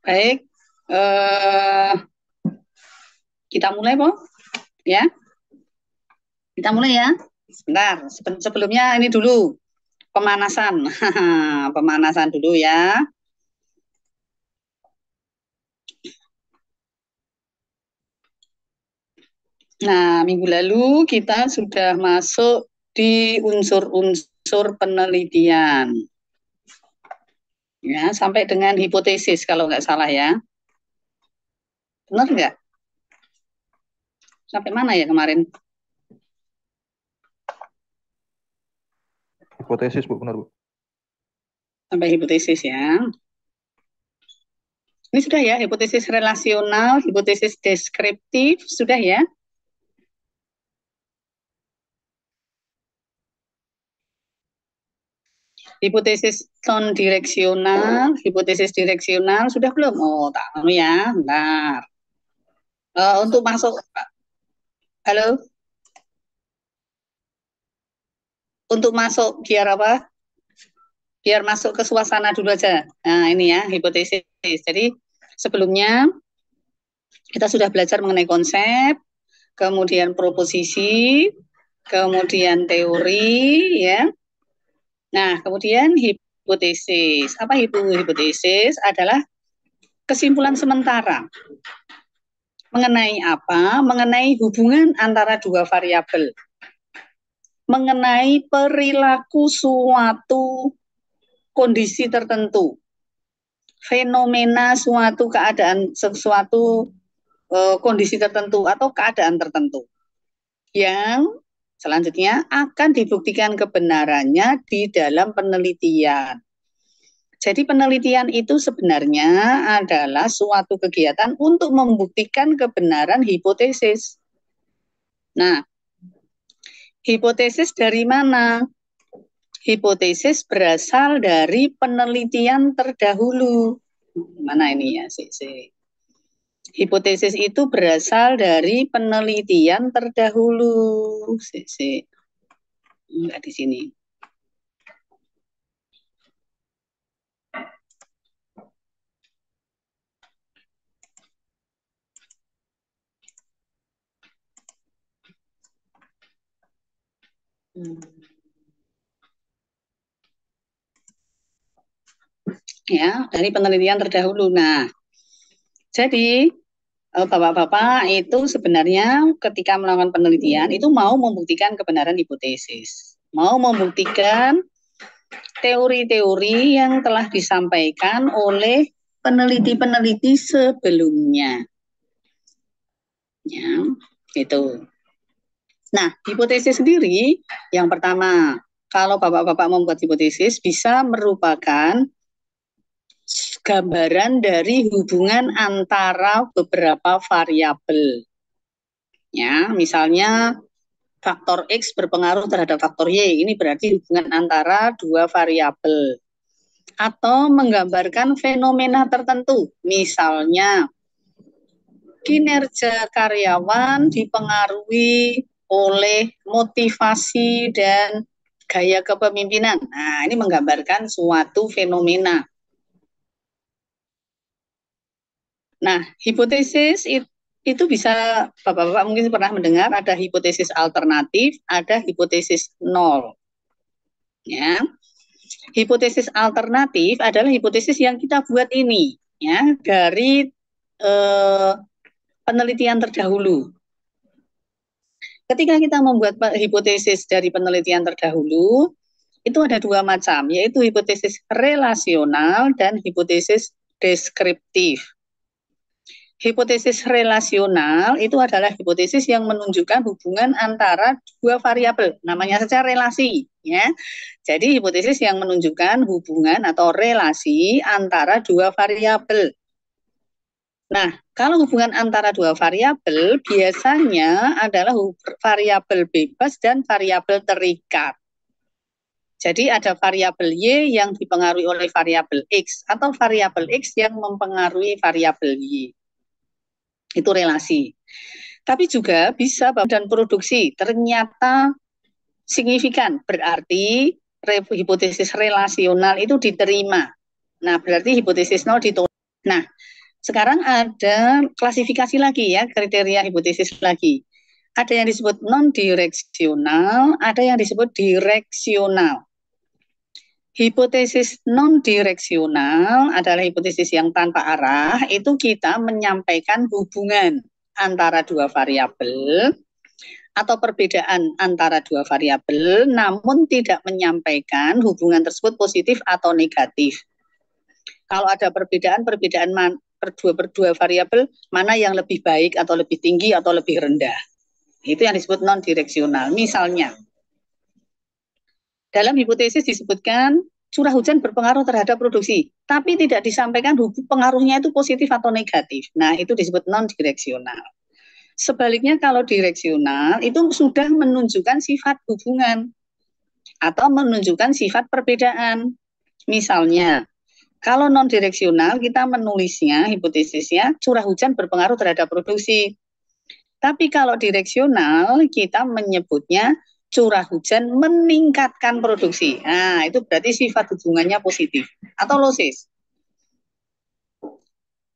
Baik, eh, kita mulai, Po. Ya, kita mulai ya. Sebentar, sebelumnya ini dulu pemanasan. Pemanasan dulu ya. Nah, minggu lalu kita sudah masuk di unsur-unsur penelitian. Ya, sampai dengan hipotesis kalau nggak salah ya. Benar nggak? Sampai mana ya kemarin? Hipotesis, Bu, benar, Bu. Sampai hipotesis ya. Ini sudah ya, hipotesis relasional, hipotesis deskriptif, sudah ya. Hipotesis non direksional, hipotesis direksional sudah belum? Oh, tak tahu ya, bentar. Untuk masuk, halo, untuk masuk biar apa? Biar masuk ke suasana dulu aja. Nah, ini ya hipotesis. Jadi sebelumnya kita sudah belajar mengenai konsep, kemudian proposisi, kemudian teori, ya. Nah, kemudian hipotesis. Apa itu hipotesis? Adalah kesimpulan sementara. Mengenai apa? Mengenai hubungan antara dua variabel. Mengenai perilaku suatu kondisi tertentu. Fenomena suatu keadaan, sesuatu kondisi tertentu atau keadaan tertentu. Yang selanjutnya akan dibuktikan kebenarannya di dalam penelitian. Jadi penelitian itu sebenarnya adalah suatu kegiatan untuk membuktikan kebenaran hipotesis. Nah, hipotesis dari mana? Hipotesis berasal dari penelitian terdahulu. Mana ini ya? Hipotesis itu berasal dari penelitian terdahulu. Enggak di sini. Ya, dari penelitian terdahulu. Nah, jadi Bapak-bapak itu sebenarnya ketika melakukan penelitian itu mau membuktikan kebenaran hipotesis, mau membuktikan teori-teori yang telah disampaikan oleh peneliti-peneliti sebelumnya. Ya, itu. Nah, hipotesis sendiri yang pertama, kalau Bapak-bapak membuat hipotesis bisa merupakan gambaran dari hubungan antara beberapa variabel. Ya, misalnya faktor X berpengaruh terhadap faktor Y. Ini berarti hubungan antara dua variabel. Atau menggambarkan fenomena tertentu. Misalnya, kinerja karyawan dipengaruhi oleh motivasi dan gaya kepemimpinan. Nah, ini menggambarkan suatu fenomena. Nah, hipotesis itu bisa Bapak-bapak mungkin pernah mendengar ada hipotesis alternatif, ada hipotesis nol. Ya. Hipotesis alternatif adalah hipotesis yang kita buat ini ya dari penelitian terdahulu. Ketika kita membuat hipotesis dari penelitian terdahulu, itu ada dua macam, yaitu hipotesis relasional dan hipotesis deskriptif. Hipotesis relasional itu adalah hipotesis yang menunjukkan hubungan antara dua variabel, namanya saja relasi, ya. Jadi hipotesis yang menunjukkan hubungan atau relasi antara dua variabel. Nah, kalau hubungan antara dua variabel biasanya adalah variabel bebas dan variabel terikat. Jadi ada variabel Y yang dipengaruhi oleh variabel X atau variabel X yang mempengaruhi variabel Y. Itu relasi. Tapi juga bisa dan produksi ternyata signifikan, berarti hipotesis relasional itu diterima. Nah, berarti hipotesis nol ditolak. Nah, sekarang ada klasifikasi lagi ya, kriteria hipotesis lagi. Ada yang disebut non-direksional, ada yang disebut direksional. Hipotesis non-direksional adalah hipotesis yang tanpa arah, itu kita menyampaikan hubungan antara dua variabel atau perbedaan antara dua variabel, namun tidak menyampaikan hubungan tersebut positif atau negatif. Kalau ada perbedaan per dua variabel, mana yang lebih baik atau lebih tinggi atau lebih rendah. Itu yang disebut non-direksional. Misalnya, dalam hipotesis disebutkan curah hujan berpengaruh terhadap produksi, tapi tidak disampaikan pengaruhnya itu positif atau negatif. Nah, itu disebut non-direksional. Sebaliknya kalau direksional itu sudah menunjukkan sifat hubungan atau menunjukkan sifat perbedaan. Misalnya, kalau non-direksional kita menulisnya, hipotesisnya curah hujan berpengaruh terhadap produksi. Tapi kalau direksional kita menyebutnya curah hujan meningkatkan produksi. Nah, itu berarti sifat hubungannya positif atau losis.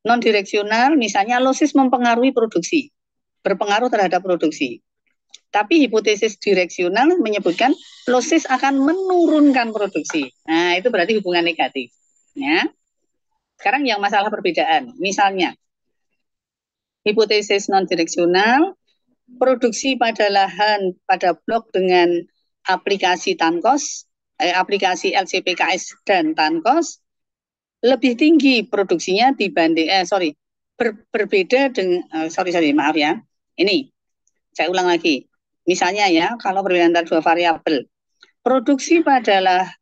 Non-direksional misalnya losis mempengaruhi produksi, berpengaruh terhadap produksi. Tapi hipotesis direksional menyebutkan losis akan menurunkan produksi. Nah, itu berarti hubungan negatif. Ya. Sekarang yang masalah perbedaan. Misalnya, hipotesis non-direksional, produksi pada lahan pada blok dengan aplikasi TANKOS, aplikasi LCPKS dan TANKOS lebih tinggi produksinya dibanding berbeda dengan maaf ya. Ini saya ulang lagi. Misalnya ya, kalau perbedaan antara dua variabel, produksi padalah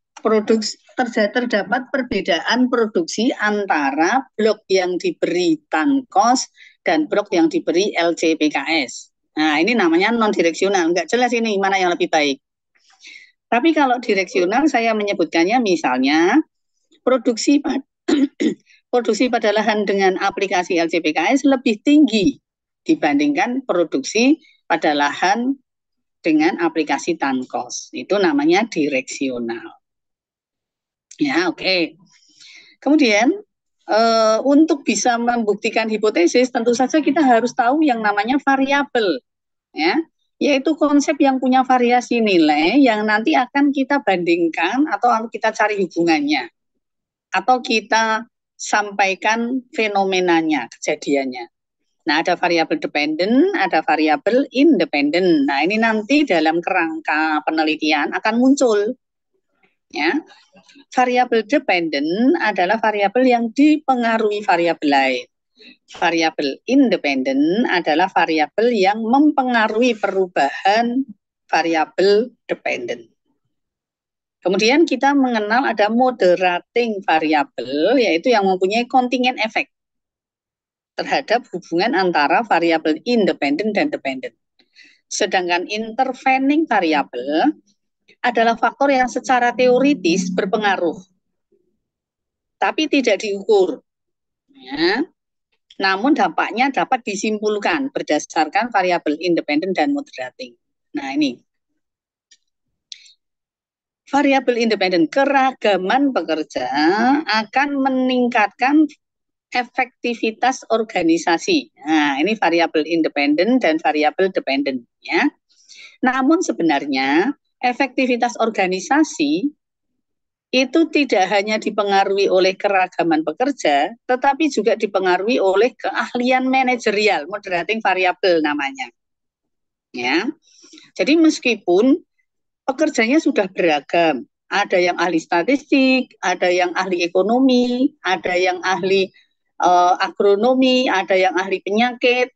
terdapat perbedaan produksi antara blok yang diberi TANKOS dan blok yang diberi LCPKS. Nah, ini namanya non-direksional. Enggak jelas ini mana yang lebih baik. Tapi kalau direksional saya menyebutkannya misalnya produksi produksi pada lahan dengan aplikasi LCPKS lebih tinggi dibandingkan produksi pada lahan dengan aplikasi TANKOS. Itu namanya direksional. Ya, oke. Kemudian untuk bisa membuktikan hipotesis tentu saja kita harus tahu yang namanya variabel, ya, yaitu konsep yang punya variasi nilai yang nanti akan kita bandingkan atau kita cari hubungannya atau kita sampaikan fenomenanya, kejadiannya. Nah, ada variabel dependent, ada variabel independent. Nah, ini nanti dalam kerangka penelitian akan muncul. Ya, variabel dependent adalah variabel yang dipengaruhi variabel lain. Variabel independent adalah variabel yang mempengaruhi perubahan variabel dependent. Kemudian kita mengenal ada moderating variabel, yaitu yang mempunyai kontingen efek terhadap hubungan antara variabel independent dan dependent. Sedangkan intervening variabel adalah faktor yang secara teoritis berpengaruh, tapi tidak diukur. Ya. Namun dampaknya dapat disimpulkan berdasarkan variabel independen dan moderating. Nah, ini. Variabel independen, keragaman pekerja akan meningkatkan efektivitas organisasi. Nah, ini variabel independen dan variabel dependen, ya. Namun sebenarnya efektivitas organisasi itu tidak hanya dipengaruhi oleh keragaman pekerja, tetapi juga dipengaruhi oleh keahlian manajerial, moderating variabel namanya. Ya, jadi meskipun pekerjanya sudah beragam, ada yang ahli statistik, ada yang ahli ekonomi, ada yang ahli agronomi, ada yang ahli penyakit,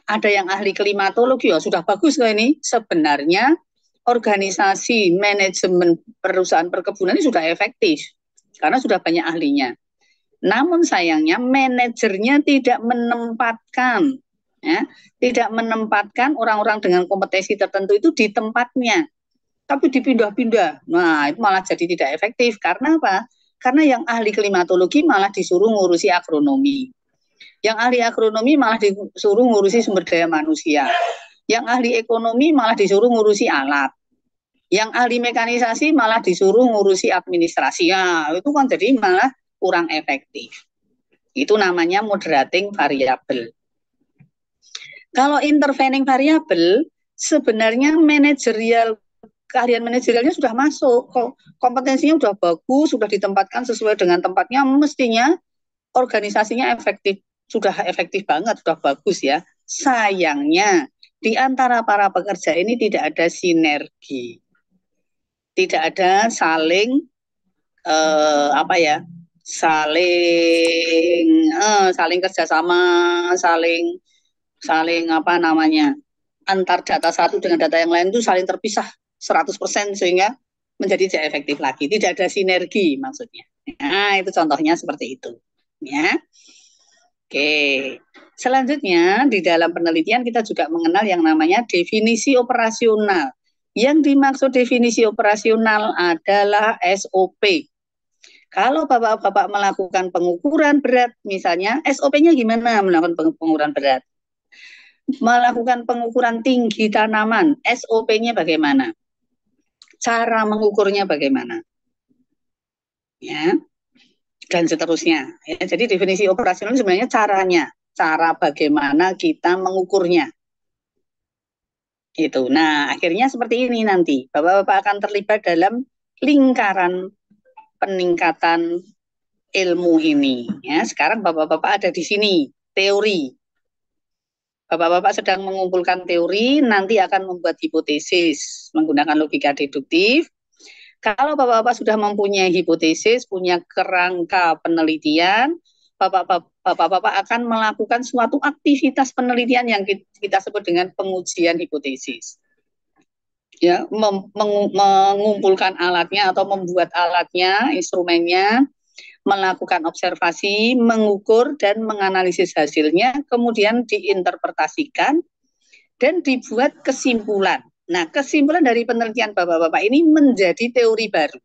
ada yang ahli klimatologi, ya sudah bagus loh ini. Sebenarnya organisasi manajemen perusahaan perkebunan ini sudah efektif karena sudah banyak ahlinya. Namun sayangnya manajernya tidak menempatkan, ya, tidak menempatkan orang-orang dengan kompetensi tertentu itu di tempatnya, tapi dipindah-pindah. Nah, itu malah jadi tidak efektif. Karena apa? Karena yang ahli klimatologi malah disuruh ngurusi agronomi. Yang ahli agronomi malah disuruh ngurusi sumber daya manusia. Yang ahli ekonomi malah disuruh ngurusi alat. Yang ahli mekanisasi malah disuruh ngurusi administrasi. Ya, itu kan jadi malah kurang efektif. Itu namanya moderating variable. Kalau intervening variable, sebenarnya keahlian manajerialnya sudah masuk, kompetensinya sudah bagus, sudah ditempatkan sesuai dengan tempatnya, mestinya organisasinya sudah efektif banget, sudah bagus ya. Sayangnya di antara para pekerja ini tidak ada sinergi, tidak ada saling saling kerjasama, saling antar data satu dengan data yang lain itu saling terpisah 100% sehingga menjadi tidak efektif lagi. Tidak ada sinergi maksudnya. Nah, itu contohnya seperti itu. Ya. Oke. Selanjutnya, di dalam penelitian kita juga mengenal yang namanya definisi operasional. Yang dimaksud definisi operasional adalah SOP. Kalau Bapak-Bapak melakukan pengukuran berat, misalnya SOP-nya gimana melakukan pengukuran berat? Melakukan pengukuran tinggi tanaman, SOP-nya bagaimana? Cara mengukurnya bagaimana? Ya, dan seterusnya. Ya, jadi definisi operasional sebenarnya cara bagaimana kita mengukurnya. Gitu. Nah, akhirnya seperti ini nanti. Bapak-bapak akan terlibat dalam lingkaran peningkatan ilmu ini. Ya, sekarang bapak-bapak ada di sini, teori. Bapak-bapak sedang mengumpulkan teori, nanti akan membuat hipotesis menggunakan logika deduktif. Kalau bapak-bapak sudah mempunyai hipotesis, punya kerangka penelitian, bapak-bapak akan melakukan suatu aktivitas penelitian yang kita sebut dengan pengujian hipotesis. Ya, mengumpulkan alatnya atau membuat alatnya, instrumennya, melakukan observasi, mengukur dan menganalisis hasilnya, kemudian diinterpretasikan dan dibuat kesimpulan. Nah, kesimpulan dari penelitian bapak-bapak ini menjadi teori baru.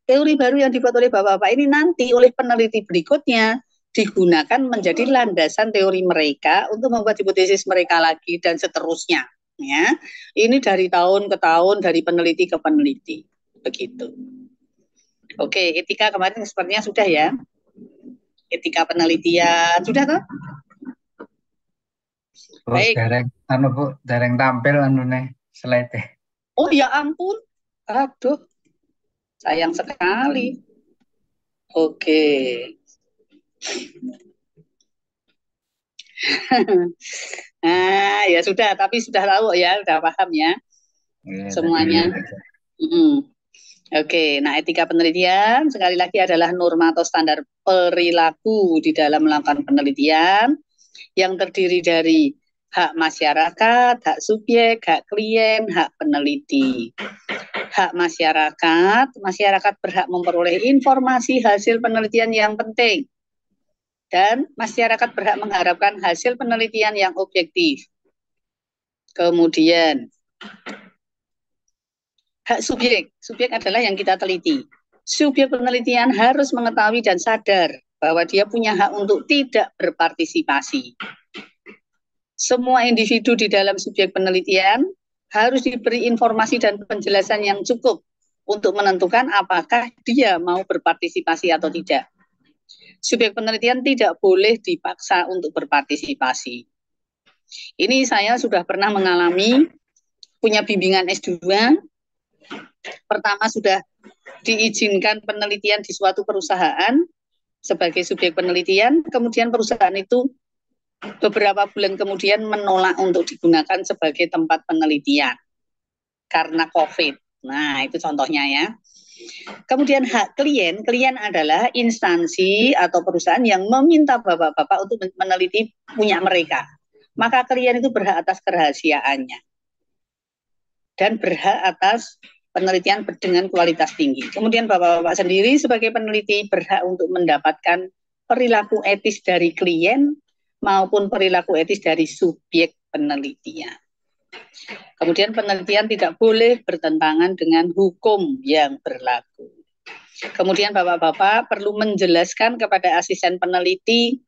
Teori baru yang dibuat oleh bapak-bapak ini nanti oleh peneliti berikutnya digunakan menjadi landasan teori mereka untuk membuat hipotesis mereka lagi dan seterusnya. Ya, ini dari tahun ke tahun, dari peneliti ke peneliti, begitu. Oke, etika kemarin sepertinya sudah ya. Etika penelitian sudah toh? Baik. Dereng tampil slide. Oh ya ampun, aduh, sayang sekali. Oke. Nah, ya sudah, tapi sudah tahu ya, sudah paham ya, semuanya. Oke, nah etika penelitian sekali lagi adalah norma atau standar perilaku di dalam melakukan penelitian yang terdiri dari hak masyarakat, hak subjek, hak klien, hak peneliti. Hak masyarakat berhak memperoleh informasi hasil penelitian yang penting. Dan masyarakat berhak mengharapkan hasil penelitian yang objektif. Kemudian, hak subjek adalah yang kita teliti. Subjek penelitian harus mengetahui dan sadar bahwa dia punya hak untuk tidak berpartisipasi. Semua individu di dalam subjek penelitian harus diberi informasi dan penjelasan yang cukup untuk menentukan apakah dia mau berpartisipasi atau tidak. Subjek penelitian tidak boleh dipaksa untuk berpartisipasi. Ini saya sudah pernah mengalami, punya bimbingan S2, pertama sudah diizinkan penelitian di suatu perusahaan sebagai subjek penelitian, kemudian perusahaan itu beberapa bulan kemudian menolak untuk digunakan sebagai tempat penelitian karena COVID. Nah, itu contohnya ya. Kemudian hak klien adalah instansi atau perusahaan yang meminta bapak-bapak untuk meneliti punya mereka. Maka klien itu berhak atas kerahasiaannya dan berhak atas penelitian dengan kualitas tinggi. Kemudian bapak-bapak sendiri sebagai peneliti berhak untuk mendapatkan perilaku etis dari klien maupun perilaku etis dari subjek penelitian. Kemudian penelitian tidak boleh bertentangan dengan hukum yang berlaku. Kemudian bapak-bapak perlu menjelaskan kepada asisten peneliti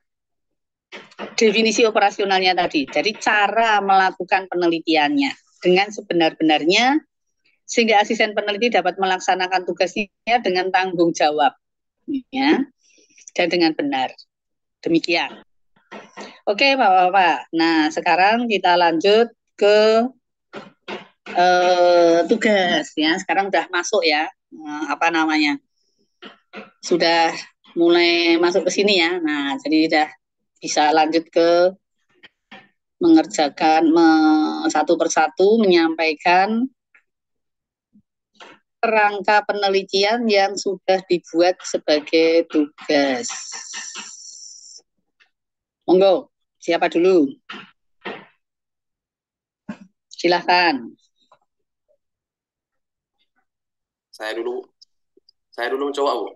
definisi operasionalnya tadi. Jadi cara melakukan penelitiannya dengan sebenar-benarnya sehingga asisten peneliti dapat melaksanakan tugasnya dengan tanggung jawab. Ya. dan dengan benar. Demikian. Oke, Bapak-bapak. Nah, sekarang kita lanjut ke tugas ya. Sekarang udah masuk ya. Apa namanya? Sudah mulai masuk ke sini ya. Nah, jadi udah bisa lanjut ke mengerjakan satu persatu menyampaikan kerangka penelitian yang sudah dibuat sebagai tugas. Monggo, siapa dulu? Silahkan. Saya dulu mencoba, Bu.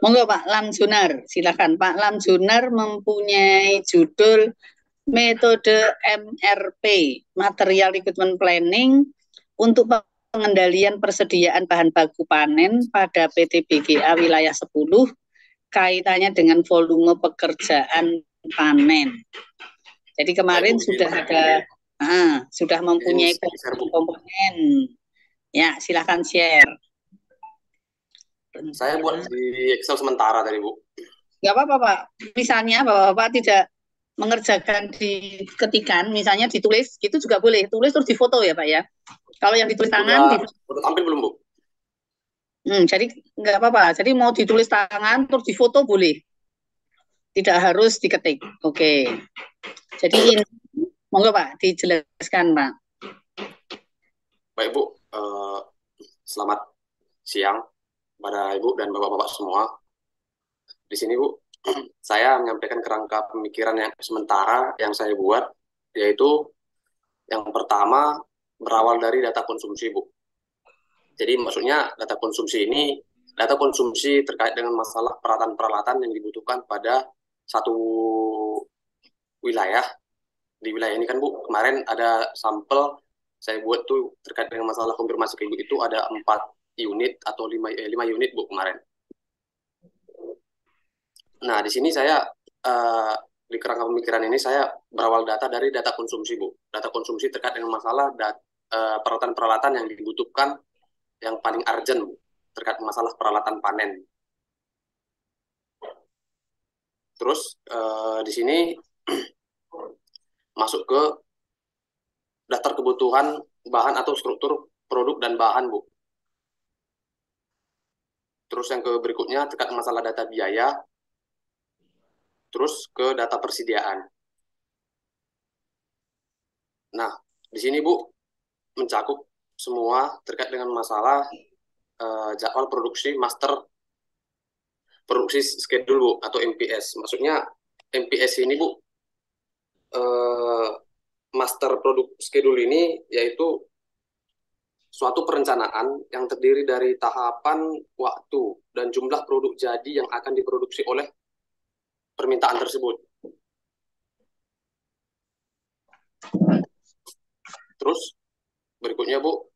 Monggo Pak Lamjunar, silakan. Pak Lamjunar mempunyai judul metode MRP, Material Recruitment Planning, untuk pengendalian persediaan bahan baku panen pada PT BGA wilayah 10, kaitannya dengan volume pekerjaan panen. Jadi kemarin sudah ada, sudah mempunyai komponen. Ya, silakan share. Saya buat di Excel sementara tadi, Bu. Nggak apa-apa, Pak. Misalnya Bapak-bapak tidak mengerjakan di ketikan, misalnya ditulis, gitu juga boleh. Tulis terus difoto ya, Pak ya. Kalau yang ditulis tangan, udah tampil belum, Bu? Jadi nggak apa-apa. Jadi mau ditulis tangan terus difoto boleh. Tidak harus diketik. Oke. Jadi ini, monggo Pak, dijelaskan Pak. Baik, Bu. Selamat siang pada Ibu dan Bapak-bapak semua. Di sini, Bu, saya menyampaikan kerangka pemikiran yang sementara yang saya buat, yaitu yang pertama berawal dari data konsumsi, Bu. Jadi maksudnya data konsumsi ini, data konsumsi terkait dengan masalah peralatan-peralatan yang dibutuhkan pada satu wilayah. Di wilayah ini kan, Bu, kemarin ada sampel saya buat tuh terkait dengan masalah konfirmasi ke Ibu itu ada 4 unit atau 5 unit, Bu, kemarin. Nah, di sini saya di kerangka pemikiran ini saya berawal data dari data konsumsi, Bu. Data konsumsi terkait dengan masalah peralatan-peralatan yang dibutuhkan yang paling urgent, Bu, terkait masalah peralatan panen. Terus di sini masuk ke daftar kebutuhan bahan atau struktur produk dan bahan, Bu. Terus yang ke berikutnya terkait masalah data biaya. Terus ke data persediaan. Nah, di sini, Bu, mencakup semua terkait dengan masalah jadwal produksi master produksi schedule, Bu, atau MPS. Maksudnya MPS ini, Bu, master produk schedule ini yaitu suatu perencanaan yang terdiri dari tahapan, waktu, dan jumlah produk jadi yang akan diproduksi oleh permintaan tersebut. Terus berikutnya, Bu,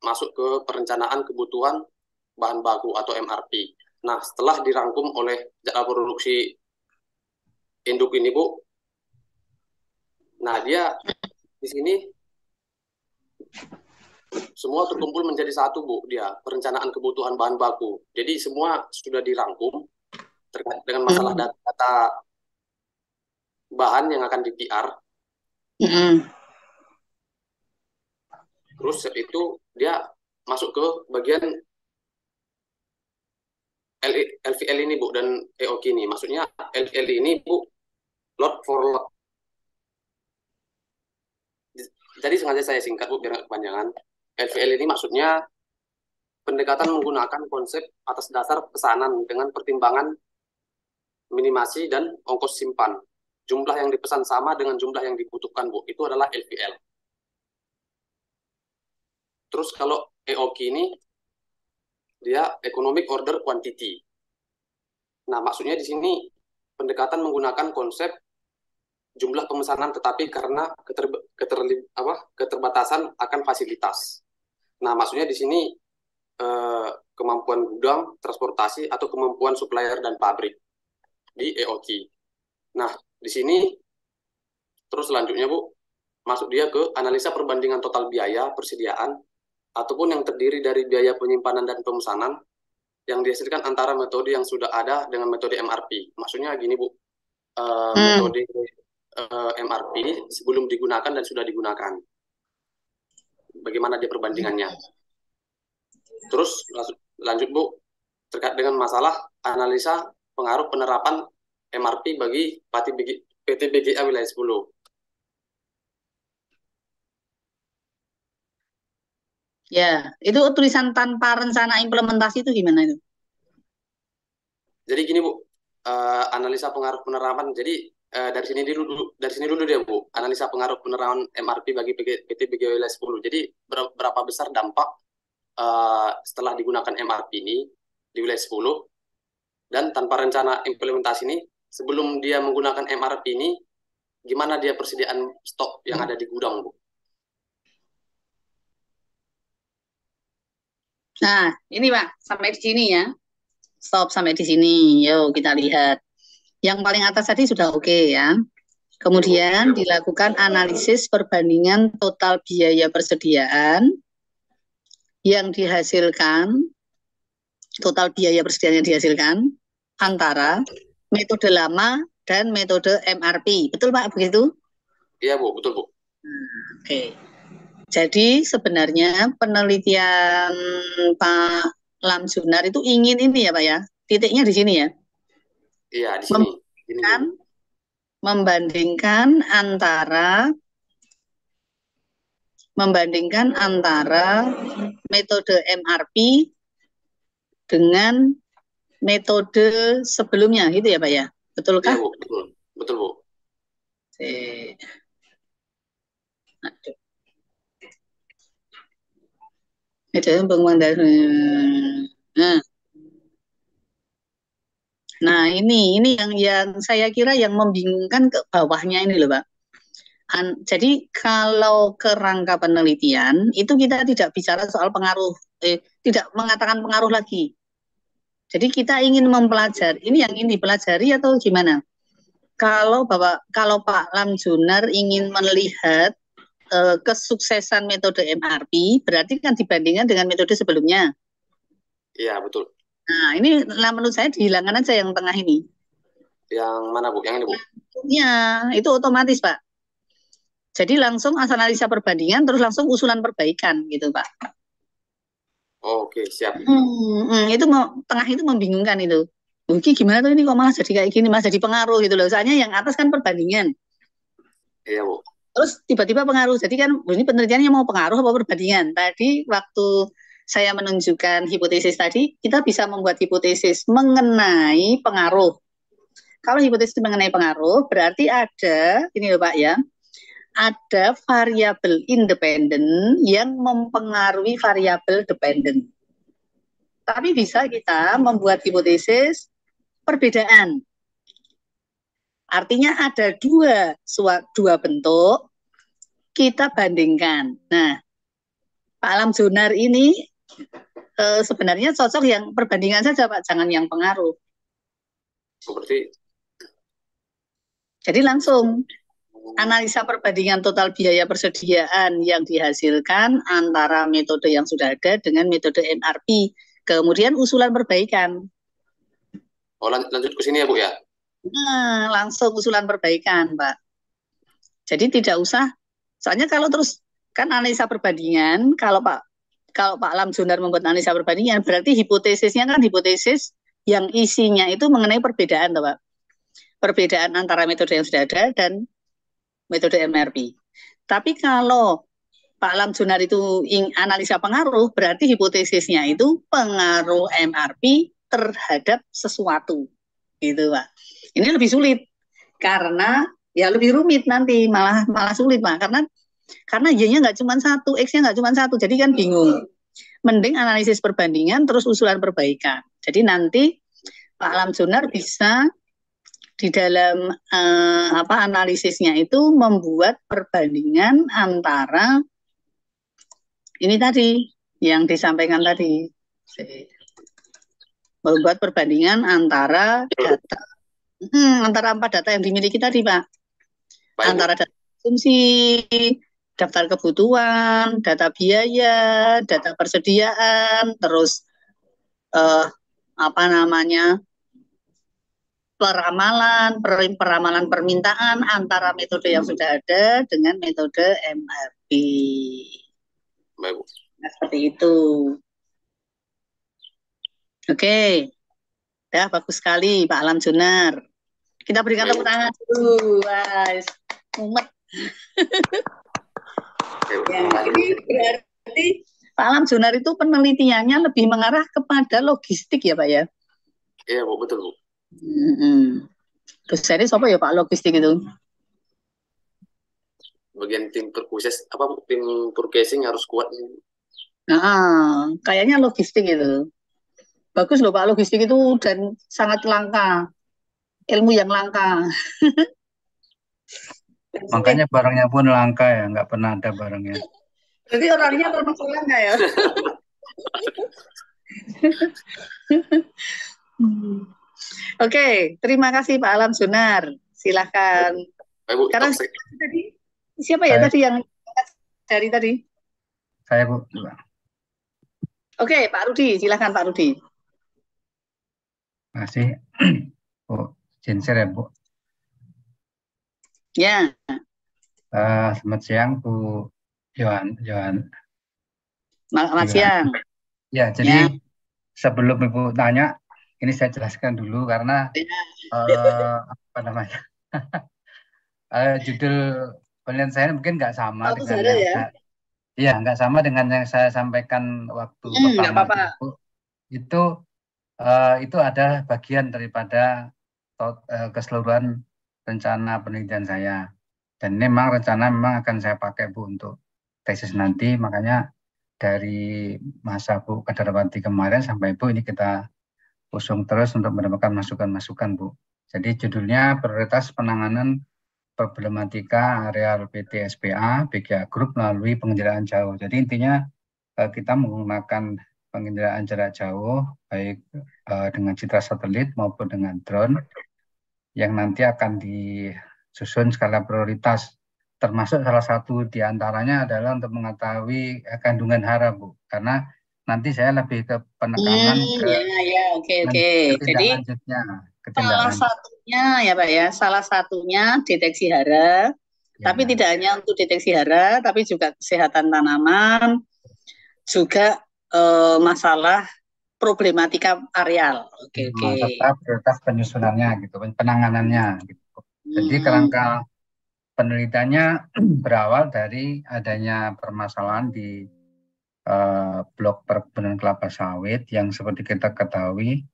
masuk ke perencanaan kebutuhan bahan baku atau MRP. Nah, setelah dirangkum oleh jadwal produksi induk ini, Bu, nah dia di sini semua terkumpul menjadi satu, Bu, dia perencanaan kebutuhan bahan baku. Jadi semua sudah dirangkum terkait dengan masalah data bahan yang akan di PR. Terus itu dia masuk ke bagian LVL ini, Bu, dan EOQ ini. Maksudnya LVL ini, Bu, lot for lot. Jadi sengaja saya singkat, Bu, biar nggak kepanjangan. LVL ini maksudnya pendekatan menggunakan konsep atas dasar pesanan dengan pertimbangan minimasi dan ongkos simpan. Jumlah yang dipesan sama dengan jumlah yang dibutuhkan, Bu. Itu adalah LVL. Terus kalau EOQ ini, dia Economic Order Quantity. Nah, maksudnya di sini pendekatan menggunakan konsep jumlah pemesanan tetapi karena keterbatasan akan fasilitas. Nah, maksudnya di sini kemampuan gudang, transportasi, atau kemampuan supplier dan pabrik di EOQ. Nah, di sini terus selanjutnya, Bu, masuk dia ke analisa perbandingan total biaya persediaan ataupun yang terdiri dari biaya penyimpanan dan pemesanan yang dihasilkan antara metode yang sudah ada dengan metode MRP. Maksudnya gini Bu, metode MRP sebelum digunakan dan sudah digunakan. Bagaimana dia perbandingannya? Terus lanjut Bu, terkait dengan masalah analisa pengaruh penerapan MRP bagi PT BGA wilayah 10. Ya, itu tulisan tanpa rencana implementasi itu gimana itu? Jadi gini Bu, analisa pengaruh penerapan. Jadi dari sini dulu deh Bu, analisa pengaruh penerapan MRP bagi PT BGA wilayah 10. Jadi berapa besar dampak setelah digunakan MRP ini di wilayah 10, dan tanpa rencana implementasi ini, sebelum dia menggunakan MRP ini, gimana dia persediaan stok yang ada di gudang, Bu? Nah, ini Pak, sampai di sini ya. Stop sampai di sini. Yuk kita lihat. Yang paling atas tadi sudah oke ya. Kemudian dilakukan analisis perbandingan total biaya persediaan yang dihasilkan, total biaya persediaan yang dihasilkan antara metode lama dan metode MRP. Betul Pak, begitu? Iya Bu, betul Bu. Oke. Jadi sebenarnya penelitian Pak Lamsunar itu ingin ini ya Pak ya, titiknya di sini ya. Iya, di sini. Membandingkan antara metode MRP dengan metode sebelumnya, gitu ya Pak ya? Betulkah? Iya Bu, betul. Betul Bu. Aduh. Itu Nah, ini yang saya kira yang membingungkan ke bawahnya ini loh, Pak. Jadi kalau kerangka penelitian itu kita tidak bicara soal pengaruh, tidak mengatakan pengaruh lagi. Jadi kita ingin mempelajari, ini yang ingin dipelajari atau gimana? Kalau Pak Lamsunar ingin melihat kesuksesan metode MRP, berarti kan dibandingkan dengan metode sebelumnya. Iya, betul. Nah, ini menurut saya dihilangkan aja yang tengah ini. Yang mana Bu? Yang ini Bu? Ya, itu otomatis Pak. Jadi langsung analisa perbandingan, terus langsung usulan perbaikan gitu Pak. Oke, siap. Itu tengah itu membingungkan itu. Mungkin gimana tuh ini kok malah jadi kayak gini, malah jadi pengaruh gitu loh. Soalnya yang atas kan perbandingan. Iya Bu. Terus tiba-tiba pengaruh. Jadi kan ini penelitiannya mau pengaruh apa perbandingan. Tadi waktu saya menunjukkan hipotesis tadi, kita bisa membuat hipotesis mengenai pengaruh. Kalau hipotesis mengenai pengaruh, berarti ada, ini loh Pak ya, ada variabel independen yang mempengaruhi variabel dependen. Tapi bisa kita membuat hipotesis perbedaan. Artinya ada dua bentuk, kita bandingkan. Nah, Pak Lamsunar ini sebenarnya cocok yang perbandingan saja Pak, jangan yang pengaruh. Seperti. Jadi langsung analisa perbandingan total biaya persediaan yang dihasilkan antara metode yang sudah ada dengan metode MRP. Kemudian usulan perbaikan. Oh, lanjut ke sini ya Bu ya? Nah, langsung usulan perbaikan Pak. Jadi tidak usah, soalnya kalau terus kan analisa perbandingan, kalau Pak Lamsunar membuat analisa perbandingan, berarti hipotesisnya kan hipotesis yang isinya itu mengenai perbedaan, Pak. Perbedaan antara metode yang sudah ada dan metode MRP. Tapi kalau Pak Lamsunar itu analisa pengaruh, berarti hipotesisnya itu pengaruh MRP terhadap sesuatu, gitu Pak. Ini lebih sulit karena ya lebih rumit nanti, malah sulit Pak, karena Y-nya nggak cuma satu, X-nya nggak cuma satu, jadi kan bingung. Mending analisis perbandingan terus usulan perbaikan. Jadi nanti Pak Lamsunar bisa di dalam analisisnya itu membuat perbandingan antara ini tadi yang disampaikan tadi, membuat perbandingan antara data antara 4 data yang dimiliki tadi Pak. Antara data konsumsi, daftar kebutuhan, data biaya, data persediaan, terus apa namanya peramalan permintaan antara metode yang sudah ada dengan metode MRP. Baik, Bu. Nah, seperti itu. Oke, ya bagus sekali Pak Alam Junar. Kita berikan Baik, tepuk Bu. tangan dulu. Wah, mumet. Oke, Bu. Ya, Terima kasih, Bu. ini berarti Pak Alam Junar itu penelitiannya lebih mengarah kepada logistik ya Pak ya? Iya, Bu, betul, Bu. Terus saya siapa ya Pak logistik itu? Bagian tim purchasing apa, Bu? Tim purchasing harus kuat. Nah, kayaknya logistik itu. Bagus loh Pak, logistik itu dan sangat langka. Ilmu yang langka. Makanya barangnya pun langka ya, nggak pernah ada barangnya. Jadi orangnya termasuk langka ya? Oke, terima kasih Pak Alam Sunar. Silahkan. Baik, Bu. Sekarang tadi siapa ya Saya- tadi yang dari tadi? Saya Bu. Oke, Pak Rudi, silahkan Pak Rudi. Terima kasih. Bu Jenser ya Bu. Ya, Selamat siang Bu Yohan. selamat siang. Ya, jadi sebelum Ibu tanya, ini saya jelaskan dulu karena apa namanya judul penelitian saya mungkin nggak sama dengan ada yang ya? Iya, nggak sama dengan yang saya sampaikan waktu Nggak pertama apa-apa. itu ada bagian daripada keseluruhan rencana penelitian saya. Dan ini memang rencana akan saya pakai Bu untuk tesis nanti, makanya dari masa Bu Kadarwati kemarin sampai Bu ini kita usung terus untuk mendapatkan masukan-masukan Bu. Jadi judulnya prioritas penanganan problematika areal PT SPA BGA Group melalui pengendaraan jauh. Jadi intinya kita menggunakan pengendaraan jarak jauh baik dengan citra satelit maupun dengan drone yang nanti akan disusun skala prioritas, termasuk salah satu diantaranya adalah untuk mengetahui kandungan hara Bu, karena nanti saya lebih ke penekanan Oke. ketindaklanjutnya. Salah satunya ya Pak ya, salah satunya deteksi hara, tapi tidak hanya untuk deteksi hara, tapi juga kesehatan tanaman, juga masalah problematika areal. Oke. Serta prioritas penyusunannya gitu, penanganannya gitu. Jadi kerangka penelitiannya berawal dari adanya permasalahan di blok perkebunan kelapa sawit yang seperti kita ketahui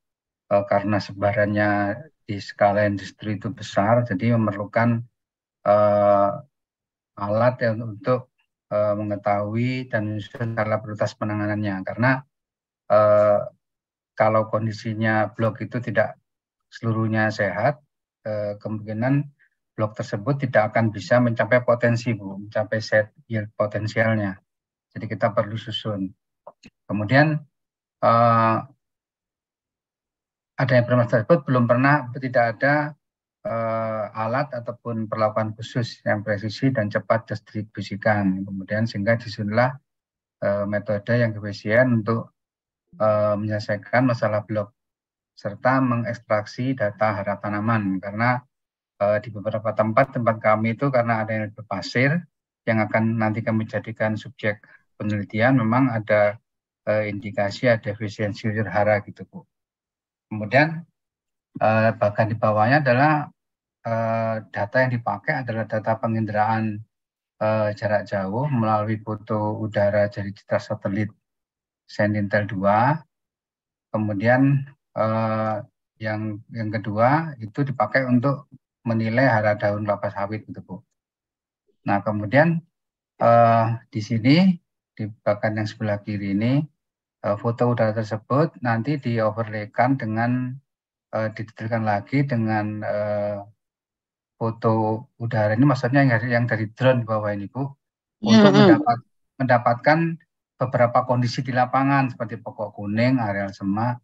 karena sebarannya di skala industri itu besar, jadi memerlukan alat yang untuk mengetahui dan menyusun skala prioritas penanganannya. Karena kalau kondisinya blok itu tidak seluruhnya sehat, kemungkinan blok tersebut tidak akan bisa mencapai potensi Bu, mencapai set yield potensialnya. Jadi kita perlu susun. Kemudian adanya permasalahan tersebut belum pernah tidak ada alat ataupun perlakuan khusus yang presisi dan cepat distribusikan. Kemudian sehingga disunlah metode yang efisien untuk menyelesaikan masalah blok serta mengekstraksi data hara tanaman, karena di beberapa tempat kami itu karena ada yang berpasir yang akan nanti kami jadikan subjek penelitian, memang ada indikasi ada efisiensi hara gitu Bu. Kemudian bahkan di bawahnya adalah data yang dipakai adalah data penginderaan jarak jauh melalui foto udara dari citra satelit Sentinel 2. Kemudian yang kedua itu dipakai untuk menilai hara daun kelapa sawit gitu Bu. Nah kemudian di sini di bagian yang sebelah kiri ini foto udara tersebut nanti dioverlaykan dengan didetailkan lagi dengan foto udara ini, maksudnya yang dari drone di bawah ini Bu, untuk mendapatkan beberapa kondisi di lapangan seperti pokok kuning, areal semak,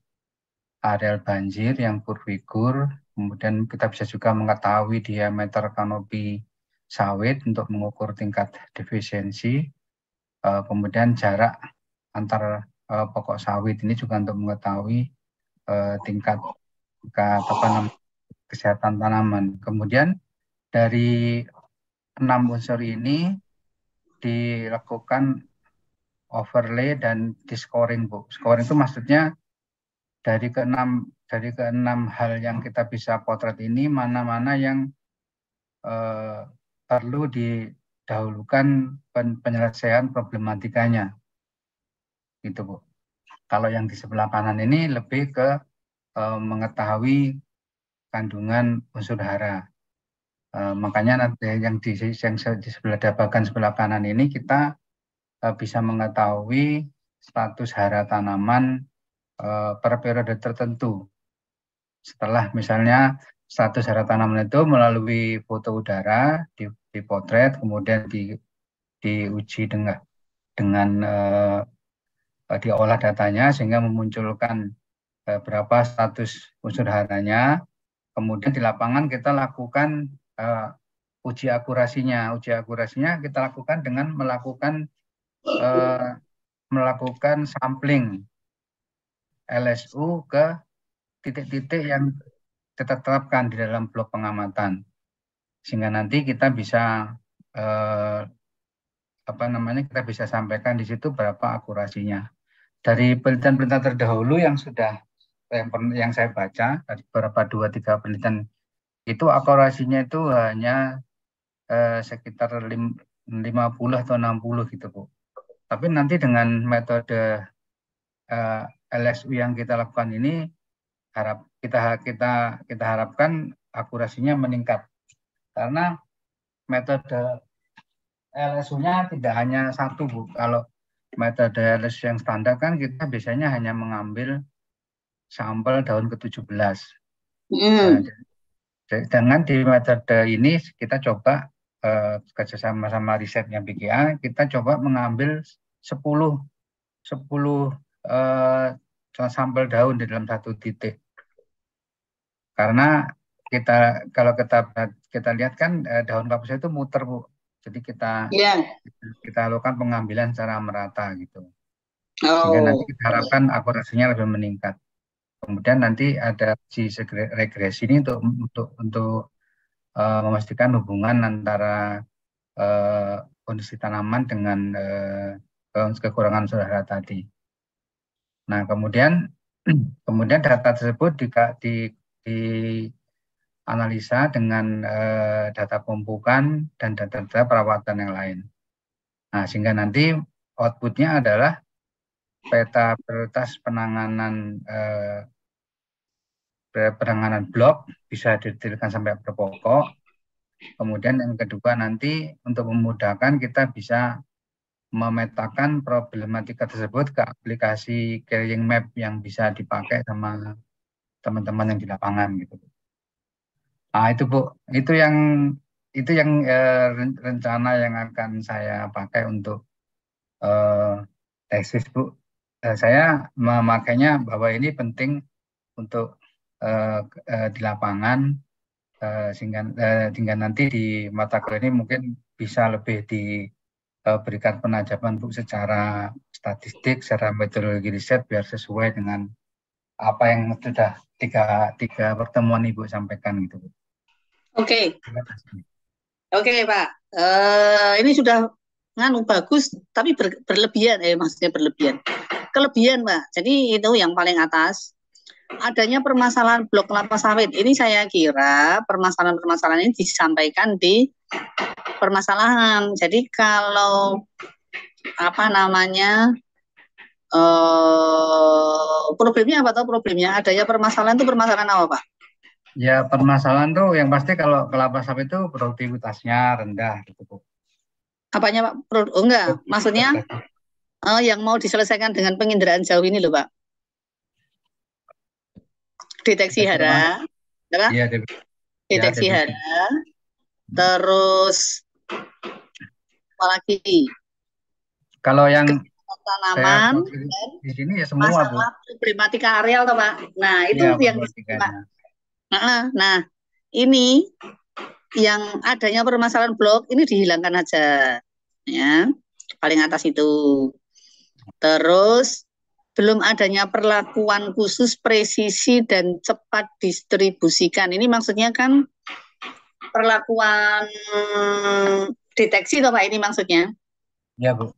areal banjir yang poor figure. Kemudian kita bisa juga mengetahui diameter kanopi sawit untuk mengukur tingkat defisiensi. Kemudian jarak antar pokok sawit ini juga untuk mengetahui tingkat kesehatan tanaman. Kemudian dari 6 unsur ini dilakukan overlay dan di scoring, Bu. Scoring itu maksudnya dari keenam hal yang kita bisa potret ini, mana-mana yang perlu didahulukan penyelesaian problematikanya, gitu, Bu. Kalau yang di sebelah kanan ini lebih ke mengetahui kandungan unsur hara. Makanya nanti yang di sebelah bagian sebelah kanan ini kita bisa mengetahui status hara tanaman per periode tertentu. Setelah misalnya status hara tanaman itu melalui foto udara dipotret, kemudian diuji dengan diolah datanya sehingga memunculkan berapa status unsur haranya. Kemudian di lapangan kita lakukan uji akurasinya. Uji akurasinya kita lakukan dengan melakukan sampling LSU ke titik-titik yang kita terapkan di dalam blok pengamatan, sehingga nanti kita bisa kita bisa sampaikan di situ berapa akurasinya. Dari penelitian-penelitian terdahulu yang saya baca, dari beberapa 2-3 penelitian itu akurasinya itu hanya sekitar 50 atau 60 gitu, Bu. Tapi nanti dengan metode LSU yang kita lakukan ini kita harapkan akurasinya meningkat, karena metode LSU-nya tidak hanya satu, Bu. Kalau metode LSU yang standar kan kita biasanya hanya mengambil sampel daun ke-17. Dengan di metode ini kita coba kerjasama sama risetnya BGA, kita coba mengambil 10 sampel daun di dalam satu titik. Karena kalau kita lihat kan daun kapusa itu muter, Bu. Jadi kita lakukan pengambilan secara merata gitu. Sehingga nanti kita harapkan akurasinya lebih meningkat. Kemudian nanti ada uji regresi ini untuk memastikan hubungan antara kondisi tanaman dengan kekurangan unsur hara tadi. Nah, kemudian data tersebut dianalisa dengan data pemupukan dan data perawatan yang lain. Nah, sehingga nanti outputnya adalah peta prioritas penanganan blok bisa didetailkan sampai per pokok. Kemudian yang kedua nanti untuk memudahkan kita bisa memetakan problematika tersebut ke aplikasi carrying map yang bisa dipakai sama teman-teman yang di lapangan gitu. Nah itu, Bu, itu yang rencana yang akan saya pakai untuk tesis, Bu. Saya memakainya bahwa ini penting untuk di lapangan sehingga nanti di mata kuliah ini mungkin bisa lebih diberikan penajaman, Bu, secara statistik, secara metodologi riset biar sesuai dengan apa yang sudah tiga pertemuan Ibu sampaikan gitu, Bu. Oke, Pak. Ini sudah bagus, tapi berlebihan, maksudnya berlebihan. Kelebihan, Pak. Jadi itu yang paling atas. Adanya permasalahan blok kelapa sawit. Ini saya kira permasalahan ini disampaikan di permasalahan. Jadi kalau problemnya apa, tahu problemnya? Adanya permasalahan itu permasalahan apa, Pak? Ya, permasalahan tuh yang pasti kalau kelapa sawit itu produktivitasnya rendah gitu, Bu. Apanya, Pak? Enggak, maksudnya yang mau diselesaikan dengan penginderaan jauh ini loh, Pak. Deteksi hara, apa? Iya, deteksi hara. Terus apa lagi? Kalau yang tanaman di sini ya semua, masalah Bu. Problematika areal toh, Pak. Nah, itu ya, yang Pak. Nah, ini yang adanya permasalahan blok ini dihilangkan aja. Ya. Paling atas itu. Terus belum adanya perlakuan khusus presisi dan cepat distribusikan. Ini maksudnya kan perlakuan deteksi toh Pak, ini maksudnya. Ya, Bu.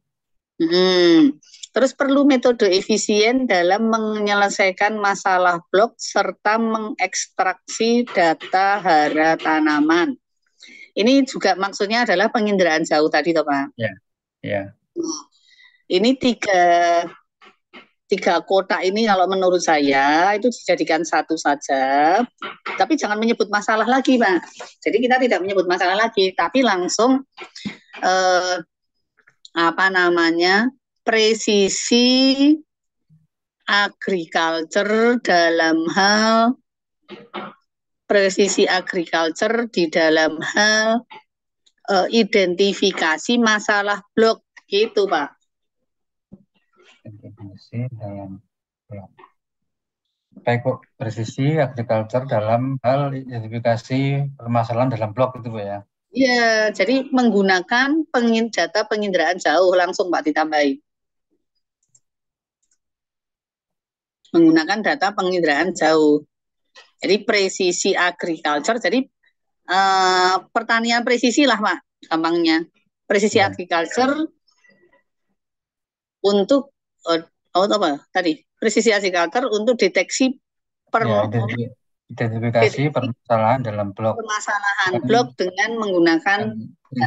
Terus perlu metode efisien dalam menyelesaikan masalah blok serta mengekstraksi data hara tanaman. Ini juga maksudnya adalah penginderaan jauh tadi toh Pak. Ya, ya. Ini tiga kotak ini kalau menurut saya itu dijadikan satu saja, tapi jangan menyebut masalah lagi Pak. Jadi kita tidak menyebut masalah lagi, tapi langsung presisi agriculture dalam hal presisi agriculture di dalam hal identifikasi masalah blok gitu Pak. Identifikasi dalam blok. Baik Bu, presisi agriculture dalam hal identifikasi permasalahan dalam blok itu Bu ya. Iya, jadi menggunakan data penginderaan jauh langsung Pak ditambahin. Menggunakan data penginderaan jauh. Jadi presisi agriculture, jadi pertanian presisi lah Pak, gampangnya. Presisi agriculture untuk apa tadi? Presisi agriculture untuk deteksi identifikasi permasalahan dalam blok. Permasalahan blok dengan menggunakan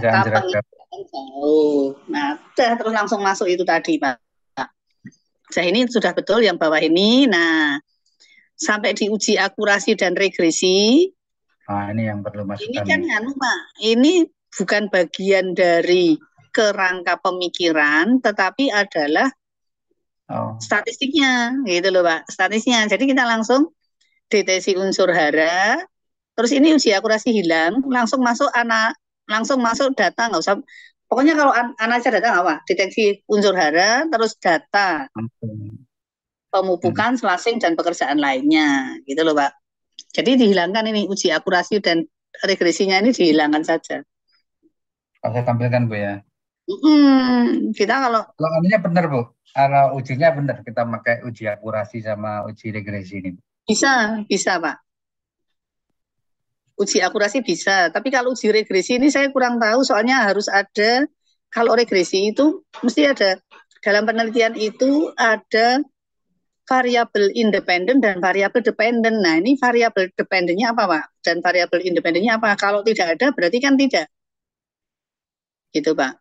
data penginderaan jauh. Nah, terus langsung masuk itu tadi Pak. Nah, ini sudah betul yang bawah ini. Nah, sampai diuji akurasi dan regresi. Nah, ini yang perlu masukan. Ini kan Pak, ini bukan bagian dari kerangka pemikiran, tetapi adalah statistiknya, gitu loh Pak, statistiknya. Jadi kita langsung deteksi unsur hara, terus ini uji akurasi hilang, langsung masuk data, nggak usah. Pokoknya kalau analisa data nggak apa, deteksi unsur hara, terus data pemupukan, selasing dan pekerjaan lainnya, gitu loh Pak. Jadi dihilangkan ini uji akurasi dan regresinya ini dihilangkan saja. Saya tampilkan Bu ya. Kita kalau anunya benar Bu, kalau ujinya benar kita pakai uji akurasi sama uji regresi ini. Bisa Pak. Uji akurasi bisa, tapi kalau uji regresi ini saya kurang tahu, soalnya harus ada, kalau regresi itu mesti ada, dalam penelitian itu ada variabel independen dan variabel dependen. Nah, ini variabel dependennya apa, Pak? Dan variabel independennya apa? Kalau tidak ada, berarti kan tidak. Gitu, Pak.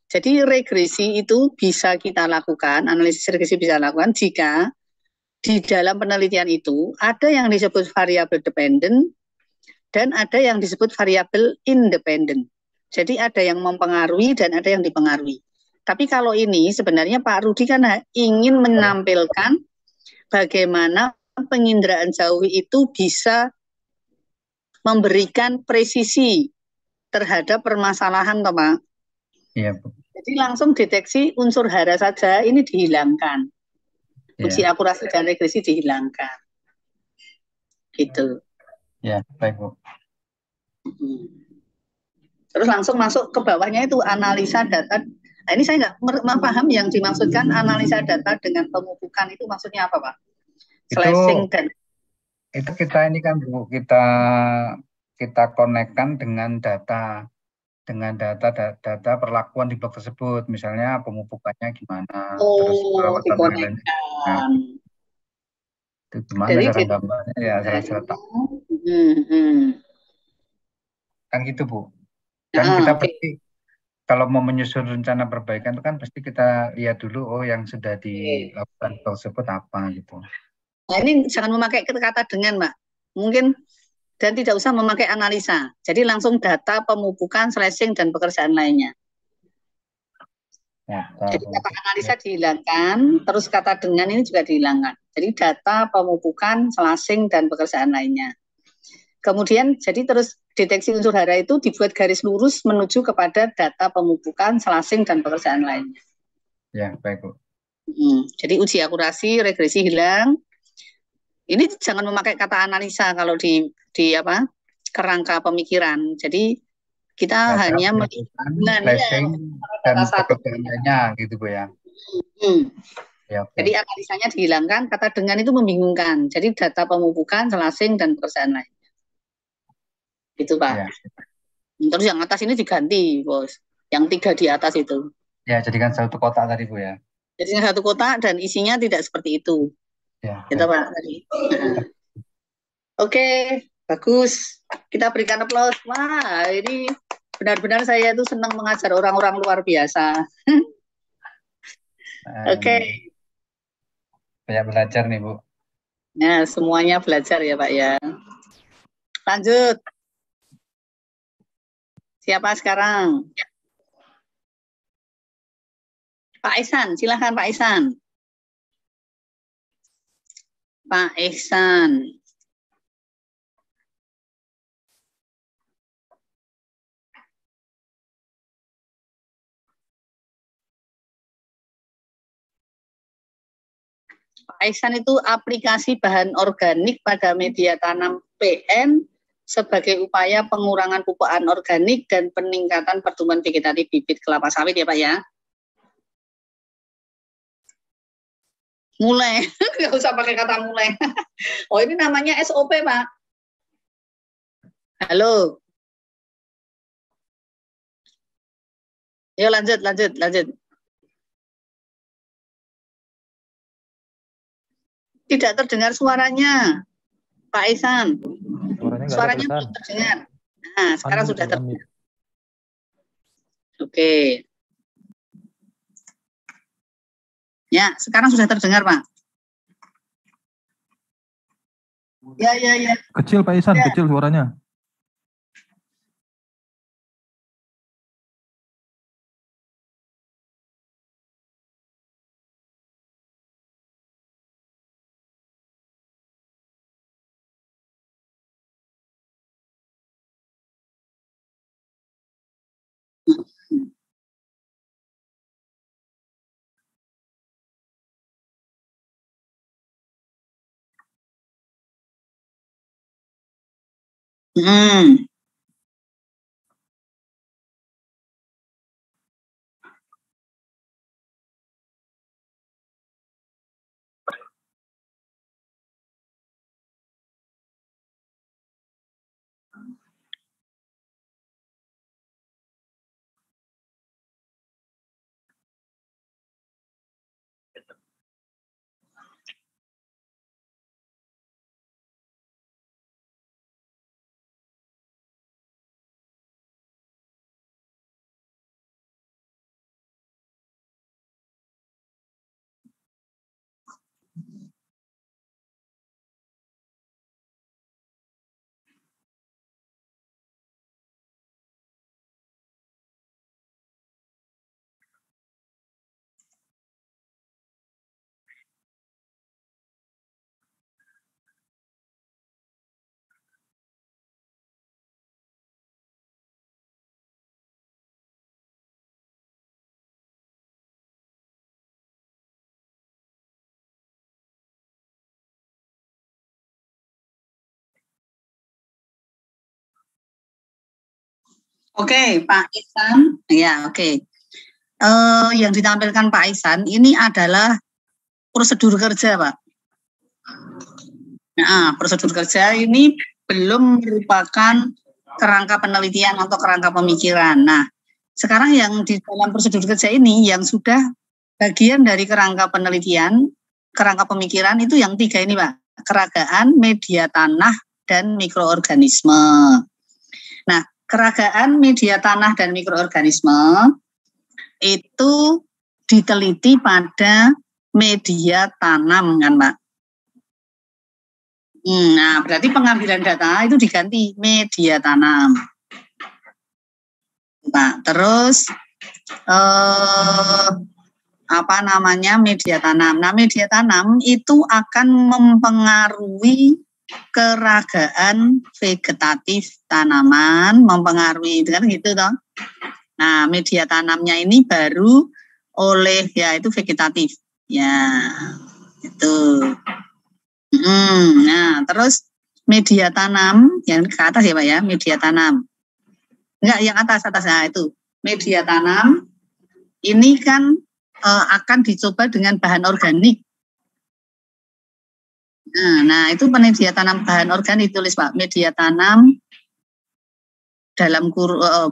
Jadi regresi itu bisa kita lakukan, analisis regresi bisa lakukan jika di dalam penelitian itu ada yang disebut variabel dependen dan ada yang disebut variabel independen. Jadi ada yang mempengaruhi dan ada yang dipengaruhi. Tapi kalau ini sebenarnya Pak Rudi kan ingin menampilkan bagaimana penginderaan jauh itu bisa memberikan presisi terhadap permasalahan, toh, Pak. Iya, Bu. Jadi langsung deteksi unsur hara saja ini dihilangkan. Uji akurasi dan regresi dihilangkan. Gitu. Ya, baik Bu. Terus langsung masuk ke bawahnya itu analisa data. Nah, ini saya nggak paham yang dimaksudkan analisa data dengan pemupukan itu maksudnya apa, Pak? Slicing dan itu kita ini kan Bu, kita konekkan dengan data perlakuan di blok tersebut, misalnya pemupukannya gimana, terus perawatan dikonekkan. Itu gimana cara gambarnya ya serata. Kan gitu Bu. Dan kita pasti kalau mau menyusun rencana perbaikan itu kan pasti kita lihat dulu yang sudah dilakukan tersebut apa gitu. Nah, ini jangan memakai kata dengan, Mbak. Mungkin dan tidak usah memakai analisa. Jadi langsung data pemupukan, slicing dan pekerjaan lainnya. Ya, jadi kata analisa dihilangkan, terus kata dengan ini juga dihilangkan. Jadi data pemupukan, slicing dan pekerjaan lainnya. Kemudian jadi terus deteksi unsur hara itu dibuat garis lurus menuju kepada data pemupukan, slicing dan pekerjaan lainnya. Ya, baik Bu. Jadi uji akurasi, regresi hilang. Ini jangan memakai kata analisa kalau di kerangka pemikiran. Jadi kita hanya slicing dan pekerjaan lainnya gitu Bu ya. Ya, oke. Jadi analisanya dihilangkan, kata dengan itu membingungkan. Jadi data pemupukan, selasing, dan pekerjaan lain. Gitu Pak. Ya. Terus yang atas ini diganti, Bos. Yang 3 di atas itu. Ya, jadikan satu kotak tadi Bu ya. Jadi satu kotak dan isinya tidak seperti itu. Ya, Gitu Pak. Oke, bagus. Kita berikan aplaus. Wah, ini benar-benar saya itu senang mengajar orang-orang luar biasa. Oke. Banyak belajar nih Bu. Nah, semuanya belajar ya Pak ya. Lanjut. Siapa sekarang? Pak Ihsan, silahkan Pak Ihsan. Pak Ihsan. Pak Ihsan itu aplikasi bahan organik pada media tanam PN sebagai upaya pengurangan pupuk anorganik dan peningkatan pertumbuhan vegetatif bibit kelapa sawit ya Pak ya. Mulai, nggak usah pakai kata mulai. Oh ini namanya SOP Pak. Halo. Yuk lanjut. Tidak terdengar suaranya, Pak Ihsan. Suaranya belum terdengar. Nah, sekarang sudah terdengar. Oke. Ya, sekarang sudah terdengar, Pak. Ya. Kecil Pak Ihsan, kecil suaranya. Oke, Pak Ihsan. Ya, oke. Yang ditampilkan Pak Ihsan ini adalah prosedur kerja, Pak. Nah, prosedur kerja ini belum merupakan kerangka penelitian atau kerangka pemikiran. Nah, sekarang yang di dalam prosedur kerja ini yang sudah bagian dari kerangka penelitian, kerangka pemikiran itu yang 3 ini, Pak. Keragaan, media tanah, dan mikroorganisme. Nah, keragaan media tanah dan mikroorganisme itu diteliti pada media tanam kan Pak. Nah berarti pengambilan data itu diganti media tanam. Nah, terus media tanam. Nah media tanam itu akan mempengaruhi keragaan vegetatif tanaman, mempengaruhi kan gitu toh. Nah, media tanamnya ini baru oleh ya itu vegetatif. Ya. Itu. Nah, terus media tanam yang ke atas ya Pak ya, media tanam. Enggak, yang atas nah itu. Media tanam ini kan akan dicoba dengan bahan organik. Nah, itu media tanam bahan organik, tulis Pak, media tanam dalam kurung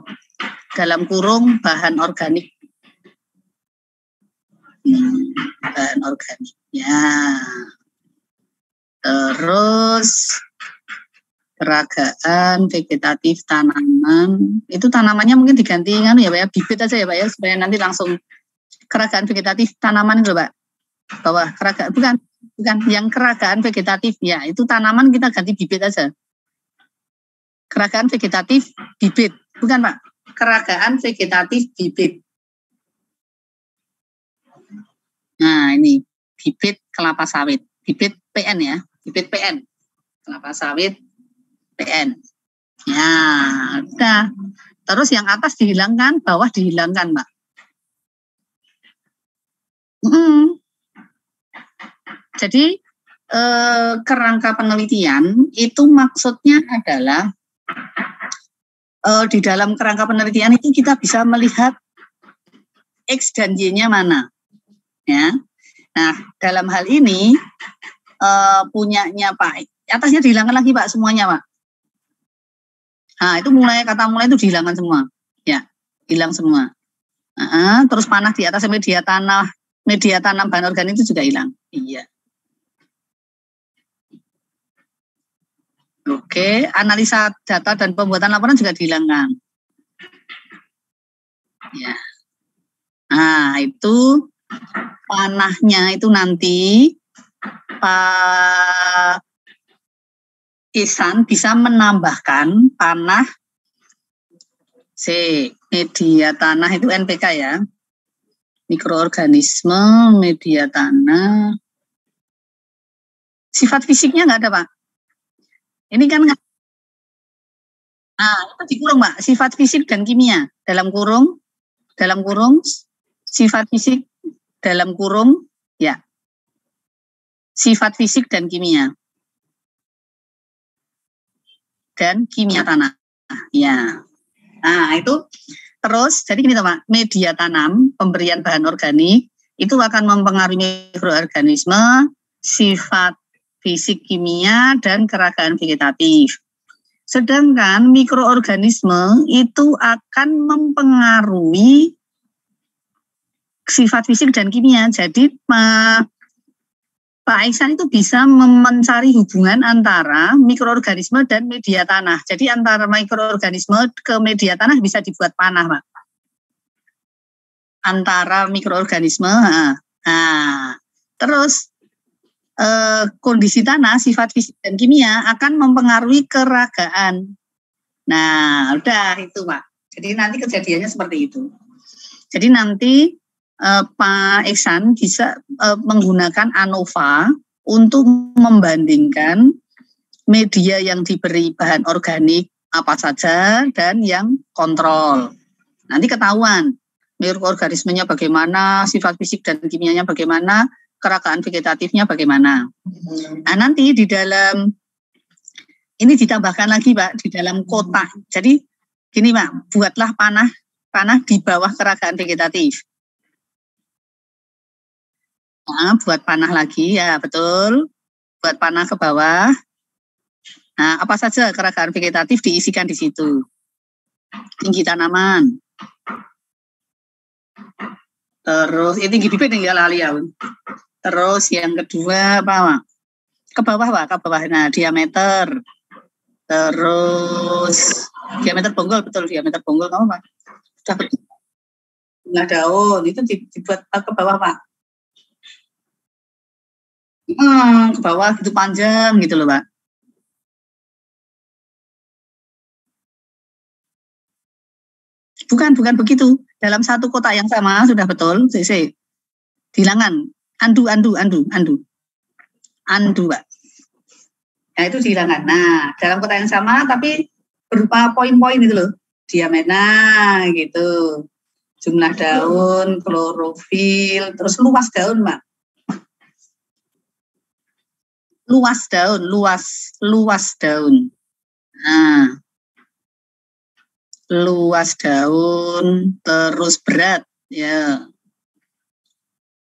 bahan organik. Bahan organik. Ya. Terus peragaan vegetatif tanaman. Itu tanamannya mungkin diganti ya Pak ya, bibit aja ya Pak ya, supaya nanti langsung keragaan vegetatif tanaman itu Pak. Bawah keragaan, bukan yang keragaan vegetatif ya, itu tanaman kita ganti bibit aja. Keragaan vegetatif bibit, bukan Pak, keragaan vegetatif bibit. Nah ini bibit kelapa sawit, bibit PN ya, bibit PN, kelapa sawit PN. Ya, udah. Terus yang atas dihilangkan, bawah dihilangkan Pak. Jadi kerangka penelitian itu maksudnya adalah di dalam kerangka penelitian itu kita bisa melihat X dan Y-nya mana, ya. Nah dalam hal ini punyanya Pak, atasnya dihilangkan lagi Pak semuanya Pak. Nah itu kata mulai itu dihilangkan semua, ya, hilang semua. Terus panah di atas media tanam bahan organik itu juga hilang, iya. Oke, analisa data dan pembuatan laporan juga dihilangkan. Ya. Nah, itu panahnya itu nanti Pak Ihsan bisa menambahkan panah media tanah itu NPK ya. Mikroorganisme, media tanah. Sifat fisiknya nggak ada Pak. Ini kan itu dikurung Pak, sifat fisik dan kimia dalam kurung sifat fisik dalam kurung ya. Sifat fisik dan kimia tanah. Ya. Nah, itu terus jadi gini Pak, media tanam pemberian bahan organik itu akan mempengaruhi mikroorganisme, sifat fisik kimia dan keragaan vegetatif. Sedangkan mikroorganisme itu akan mempengaruhi sifat fisik dan kimia. Jadi Pak Ihsan itu bisa mencari hubungan antara mikroorganisme dan media tanah. Jadi antara mikroorganisme ke media tanah bisa dibuat panah Pak. Antara mikroorganisme. Terus kondisi tanah, sifat fisik dan kimia akan mempengaruhi keragaan. Nah, udah itu Pak. Jadi nanti kejadiannya seperti itu. Jadi nanti Pak Ihsan bisa menggunakan ANOVA untuk membandingkan media yang diberi bahan organik apa saja dan yang kontrol. Nanti ketahuan mikroorganismenya bagaimana, sifat fisik dan kimianya bagaimana, keragaan vegetatifnya bagaimana. Nah, nanti di dalam ini ditambahkan lagi Pak di dalam kotak. Jadi gini Pak, buatlah panah di bawah keragaan vegetatif. Nah, buat panah lagi ya betul. Buat panah ke bawah. Nah, apa saja keragaan vegetatif diisikan di situ. Tinggi tanaman. Terus tinggi bibit tinggal alih-alih. Terus yang kedua apa? Ke bawah Pak, ke bawah. Nah, diameter. Terus diameter bonggol, betul diameter bonggol kamu Pak. Sudah betul. Bunga daun itu dibuat ke bawah Pak. Ke bawah gitu panjang gitu loh Pak. Bukan begitu. Dalam satu kotak yang sama sudah betul. Dihilangkan. Andu Pak. Nah itu dihilangkan. Nah dalam kotak yang sama tapi berupa poin-poin itu loh. Diameter gitu. Jumlah daun, klorofil, terus luas daun Pak. Luas daun. Nah, luas daun, terus berat, ya.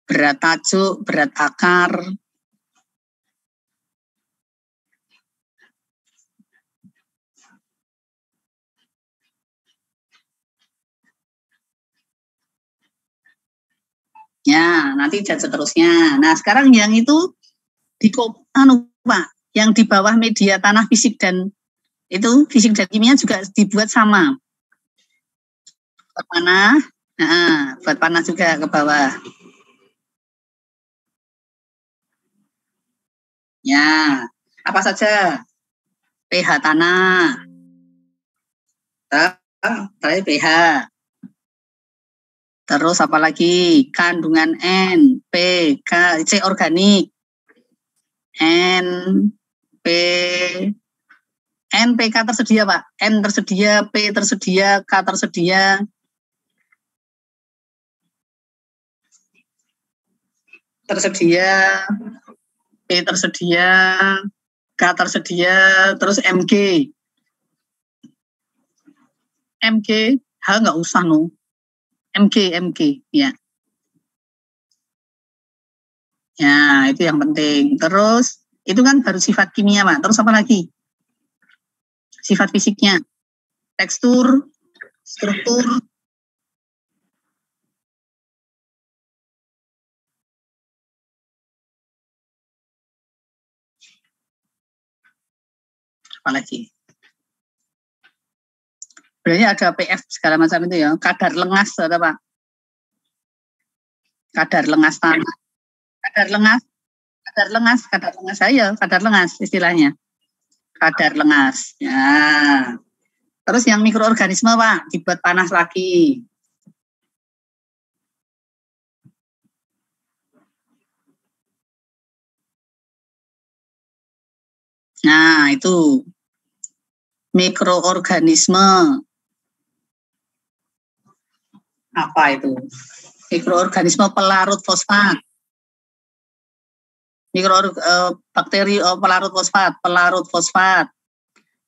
berat tajuk, berat akar. Ya, nanti dan seterusnya. Nah, sekarang yang itu Pak, yang di bawah media tanah fisik dan itu fisik dan kimia juga dibuat sama. Buat panah, buat panah juga ke bawah. Ya, apa saja? pH tanah, terakhir pH. Terus apa lagi? Kandungan N, P, K, C organik. N, P, N, P, K tersedia Pak. N tersedia, P tersedia, K tersedia. Tersedia, P tersedia, K tersedia, terus Mg. Mg, H nggak usah no. Mg, ya. Ya, itu yang penting. Terus, itu kan baru sifat kimia, Pak. Terus apa lagi? Sifat fisiknya. Tekstur, struktur. Apa lagi? Berarti ada PF segala macam itu ya. Kadar lengas, ada Pak. Kadar lengas tanah. Kadar lengas saya, kadar lengas istilahnya. Kadar lengas. Ya. Terus yang mikroorganisme Pak, dibuat panas lagi. Nah, itu mikroorganisme. Apa itu? Mikroorganisme pelarut fosfat. Bakteri pelarut fosfat.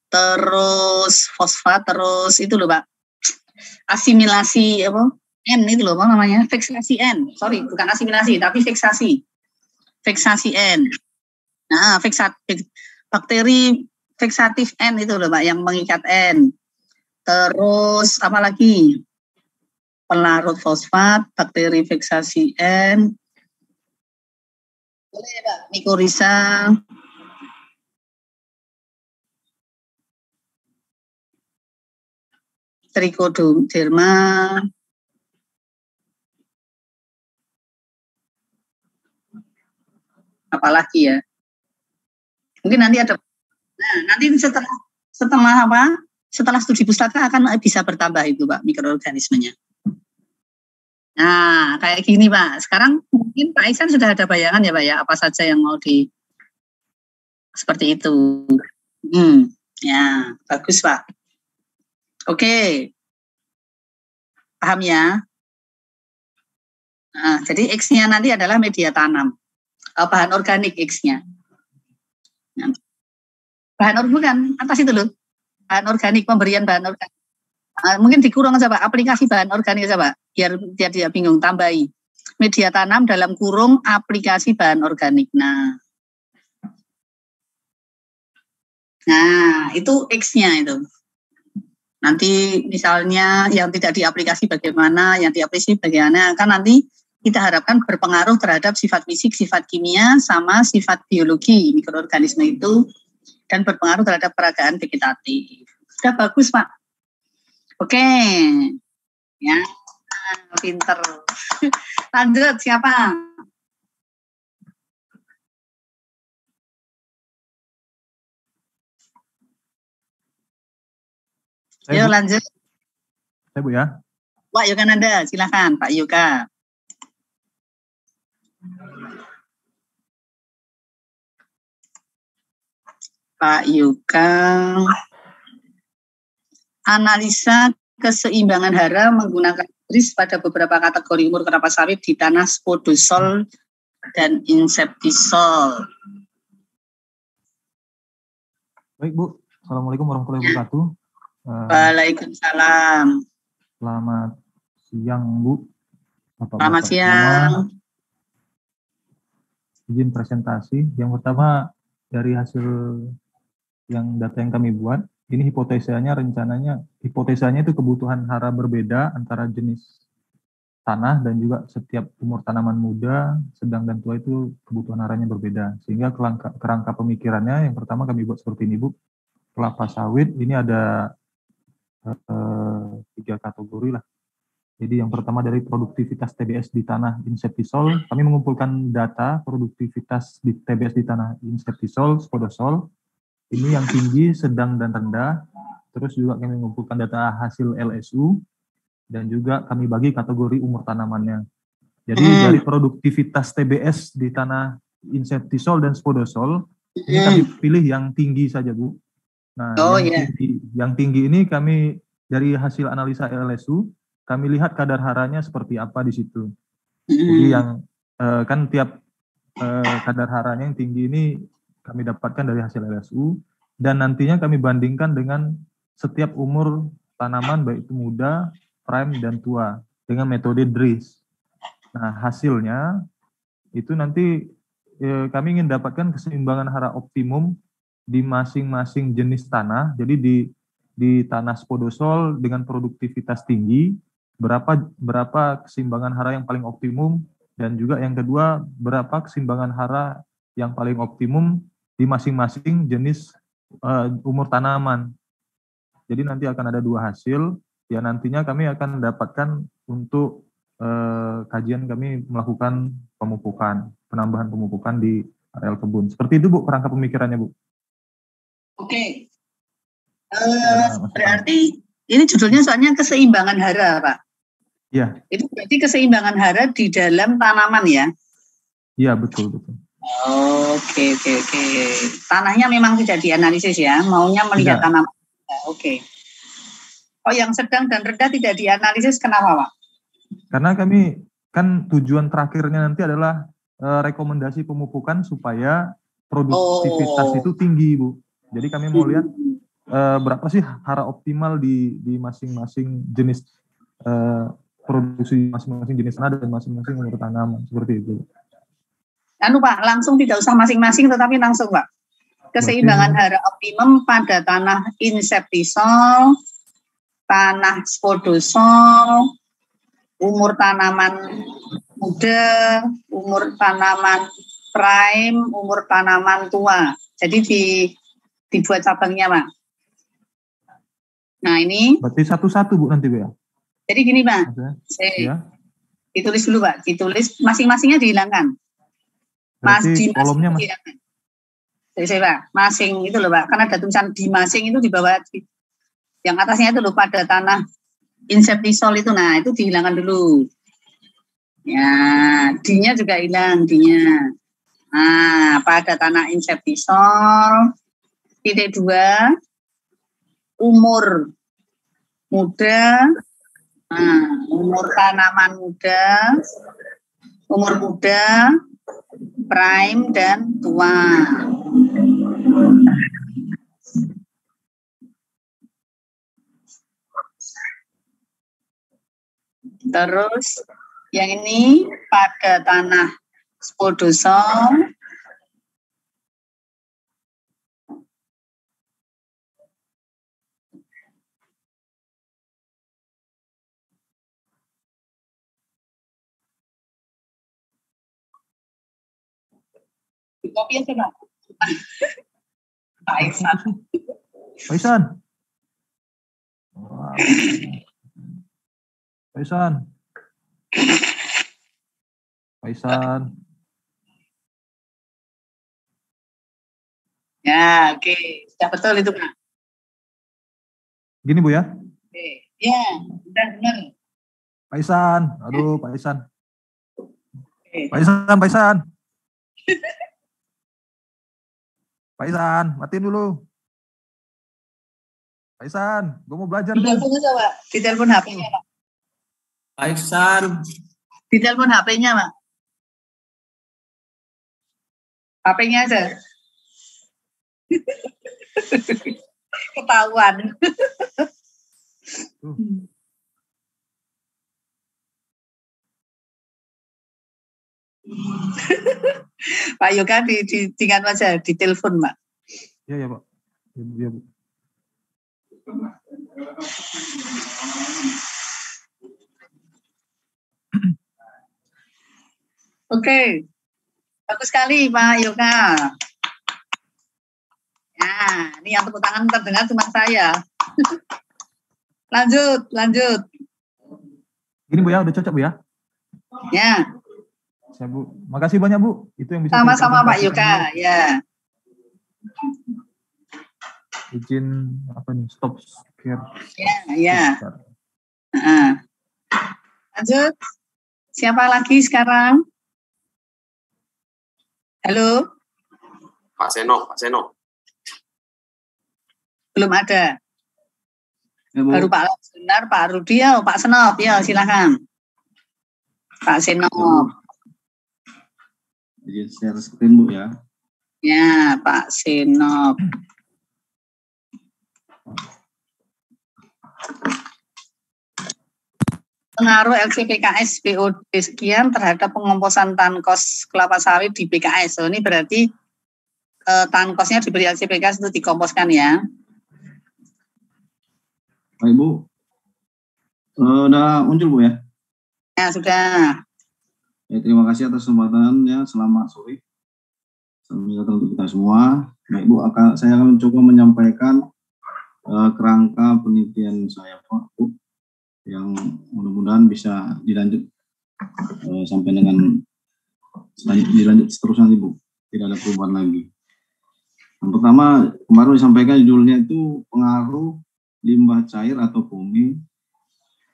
Terus fosfat, terus itu loh Pak. Asimilasi apa? N itu loh apa namanya? Fiksasi N. Sorry, bukan asimilasi, tapi fiksasi. Fiksasi N. Nah, bakteri fiksatif N itu loh Pak, yang mengikat N. Terus apa lagi? Pelarut fosfat, bakteri fiksasi N. Boleh Pak, Mycorrhiza. Trichoderma. Apalagi ya? Mungkin nanti ada. Nah, nanti setelah apa? Setelah studi pustaka akan bisa bertambah itu Pak, mikroorganismenya. Nah, kayak gini Pak. Sekarang mungkin Pak Ihsan sudah ada bayangan ya Pak ya, apa saja yang mau seperti itu. Ya, bagus Pak. Oke. Paham ya? Nah, jadi X-nya nanti adalah media tanam. Bahan organik X-nya. Nah, bahan organik bukan, atas itu loh. Bahan organik, pemberian bahan organik. Mungkin dikurang aja Pak, aplikasi bahan organik aja Pak, biar dia tidak bingung, tambahi. Media tanam dalam kurung aplikasi bahan organik. Nah, itu X-nya itu. Nanti misalnya yang tidak diaplikasi bagaimana, yang diaplikasi bagaimana, kan nanti kita harapkan berpengaruh terhadap sifat fisik, sifat kimia, sama sifat biologi mikroorganisme itu, dan berpengaruh terhadap peragaan vegetatif. Sudah bagus Pak. Oke, ya, pinter. Lanjut, siapa? Ayo lanjut. Saya Bu ya. Pak Yogananda, silakan Pak Yoga. Pak Yoga. Analisa keseimbangan hara menggunakan tris pada beberapa kategori umur kelapa sawit di tanah spodosol dan inseptisol. Baik Bu, Assalamualaikum warahmatullahi wabarakatuh. Waalaikumsalam. Selamat siang Bu. Selamat siang. izin presentasi. Yang pertama dari hasil data yang kami buat, ini hipotesanya itu kebutuhan hara berbeda antara jenis tanah dan juga setiap umur tanaman muda, sedang dan tua itu kebutuhan haranya berbeda. Sehingga kerangka pemikirannya yang pertama kami buat seperti ini, Bu. Kelapa sawit ini ada 3 kategori lah. Jadi yang pertama dari produktivitas TBS di tanah insektisol, kami mengumpulkan data produktivitas di TBS di tanah insektisol, spodosol, ini yang tinggi, sedang, dan rendah. Terus juga kami mengumpulkan data hasil LSU, dan juga kami bagi kategori umur tanamannya. Jadi dari produktivitas TBS di tanah insektisol dan spodosol, ini kami pilih yang tinggi saja, Bu. Nah, yang tinggi ini kami dari hasil analisa LSU, kami lihat kadar haranya seperti apa di situ. Jadi yang kan tiap kadar haranya yang tinggi ini kami dapatkan dari hasil LSU, dan nantinya kami bandingkan dengan setiap umur tanaman baik itu muda, prime, dan tua dengan metode DRIS. Nah, hasilnya itu nanti kami ingin dapatkan keseimbangan hara optimum di masing-masing jenis tanah. Jadi di tanah spodosol dengan produktivitas tinggi, berapa keseimbangan hara yang paling optimum, dan juga yang kedua berapa keseimbangan hara yang paling optimum di masing-masing jenis umur tanaman. Jadi nanti akan ada 2 hasil, ya nantinya kami akan mendapatkan untuk kajian kami melakukan penambahan pemupukan di areal kebun. Seperti itu, Bu, kerangka pemikirannya, Bu. Oke. Berarti ini judulnya soalnya keseimbangan hara, Pak. Iya. Itu berarti keseimbangan hara di dalam tanaman ya? Iya, betul. Oke. Tanahnya memang tidak dianalisis ya, maunya melihat tanaman. Oke. Oh, yang sedang dan rendah tidak dianalisis, kenapa, Pak? Karena kami kan tujuan terakhirnya nanti adalah rekomendasi pemupukan supaya produktivitas itu tinggi, Bu. Jadi kami mau lihat berapa sih hara optimal di masing-masing jenis produksi masing-masing jenis tanah dan masing-masing umur tanaman, seperti itu. Pak, langsung tidak usah masing-masing tetapi langsung, Pak. Keseimbangan hara optimum pada tanah insektisol, tanah spodosol, umur tanaman muda, umur tanaman prime, umur tanaman tua. Jadi dibuat cabangnya, Pak. Nah, ini berarti satu-satu, Bu, nanti, Bu, ya? Jadi gini, Pak. Ditulis dulu, Pak. Ditulis masing-masingnya dihilangkan. Berarti kolomnya dihilangkan. Saya, Pak. Masing itu loh, Pak. Karena ada tulisan di masing itu di bawah. Yang atasnya itu loh, pada tanah insektisol itu. Nah, itu dihilangkan dulu. Ya, D-nya juga hilang, D-nya. Nah, pada tanah insektisol, titik 2, umur muda, umur tanaman muda, umur muda, prime, dan tua. Terus yang ini pada tanah spodosol, kopi aja, Pak. Paisan. Ya, oke. Sudah betul itu, Pak. Gini, Bu, ya? Oke. Ya, benar. Paisan. Aduh, Paisan. Paisan. Paisan, matiin dulu. Paisan, gue mau belajar. Ditelepon aja, Pak. Ditelepon HP-nya, Pak. Paisan. Ditelepon HP-nya, Pak. HP-nya aja. Ketahuan. Pak Yoga ditinggal aja, di telepon, Mbak. Iya, ya, Pak. Iya, Bu. Oke. Bagus sekali, Pak Yoga. Ya, ini yang tepuk tangan terdengar cuma saya. Lanjut. Ini Bu ya, udah cocok Bu ya? Ya. Saya Bu. Makasih banyak Bu. Itu yang bisa sama-sama Pak Yoga, ya. Izin apa nih? Stop share. Ya. Nah. Lanjut. Siapa lagi sekarang? Halo? Pak Seno. Belum ada. Ya, baru Pak Senar, Pak Rudi, Pak Senop, ya silakan. Pak Senop. Izin share screen Bu ya. Ya, Pak Senop. Pengaruh LCPKS BOD sekian terhadap pengomposan tankos kelapa sawit di PKS. So, ini berarti tankosnya diberi LCPKS untuk dikomposkan ya. Baik Bu, udah muncul Bu ya? Ya sudah. Ya, terima kasih atas kesempatannya. Selamat sore. Salam sejahtera untuk kita semua. Baik Bu, saya akan mencoba menyampaikan kerangka penelitian saya Pak Bu, yang mudah-mudahan bisa dilanjut sampai dengan dilanjut seterusnya nanti Bu, tidak ada perubahan lagi. Yang pertama kemarin disampaikan judulnya itu pengaruh limbah cair atau foamy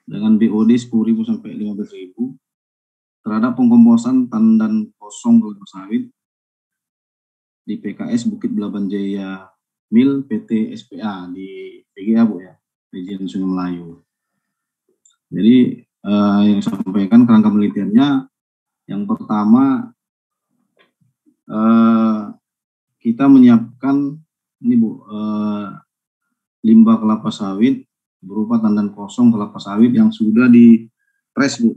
dengan BOD 10.000 sampai 15.000 terhadap pengkomposan tandan kosong kelapa sawit di PKS Bukit Belaban Jaya Mil PT SPA di PGA Bu ya, Region Sungai Melayu. Jadi yang saya sampaikan kerangka penelitiannya, yang pertama kita menyiapkan ini Bu, limbah kelapa sawit berupa tandan kosong kelapa sawit yang sudah di press Bu,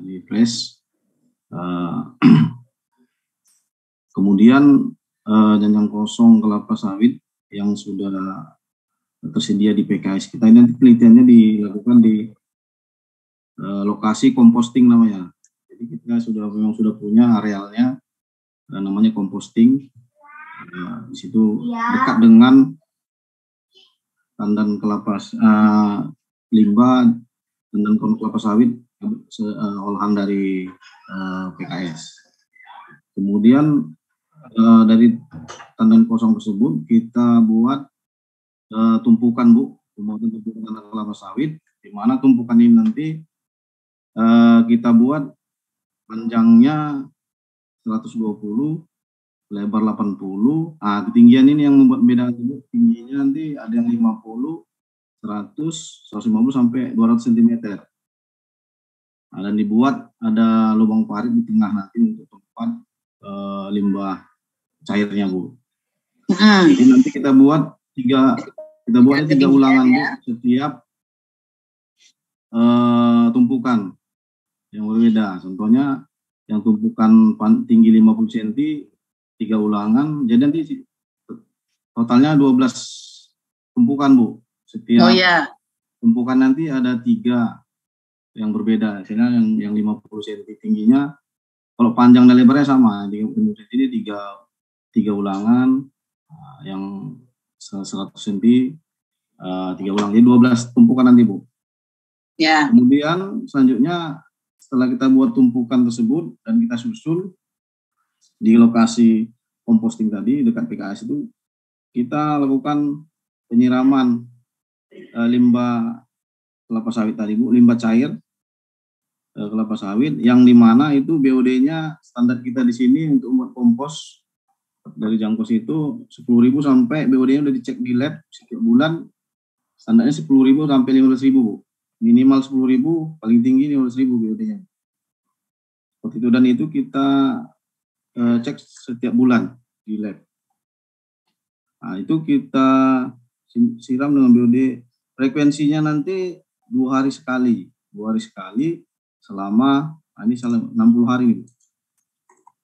di press. Kemudian janjang kosong kelapa sawit yang sudah tersedia di PKS kita ini nanti penelitiannya dilakukan di lokasi composting namanya. Jadi kita memang sudah punya arealnya, namanya composting. Di situ dekat dengan tandan kelapa limbah tandan kelapa sawit olahan dari PKS. Kemudian dari tandan kosong tersebut kita buat tumpukan Bu, tumpukan tandan kelapa sawit, di mana tumpukan ini nanti kita buat panjangnya 120, lebar 80. Ketinggian ini yang membuat beda Bu. Tingginya nanti ada yang 50, 100, 150 sampai 200 cm. Dan dibuat ada lubang parit di tengah nanti untuk tempat limbah cairnya Bu. Jadi nanti kita buat tiga ulangan Bu, setiap tumpukan yang berbeda. Contohnya yang tumpukan tinggi 50 cm 3 ulangan, jadi nanti totalnya 12 tumpukan Bu. Setiap tumpukan nanti ada 3 yang berbeda. Misalnya yang 50 cm tingginya, kalau panjang dan lebarnya sama, 30 cm ini 3 ulangan, yang 100 cm 3 ulangan, jadi 12 tumpukan nanti Bu. Ya. Kemudian selanjutnya setelah kita buat tumpukan tersebut dan kita susun di lokasi composting tadi dekat PKS itu, kita lakukan penyiraman limbah kelapa sawit tadi Bu, limbah cair kelapa sawit, yang dimana itu BOD-nya standar kita di sini untuk membuat kompos dari jangkos itu 10.000 sampai BOD-nya udah dicek di lab setiap bulan, standarnya 10.000 sampai 15.000 Bu. Minimal 10.000, paling tinggi 15.000 BOD-nya. Seperti itu, dan itu kita cek setiap bulan di lab. Itu kita siram dengan BOD. Frekuensinya nanti 2 hari sekali selama ini 60 hari.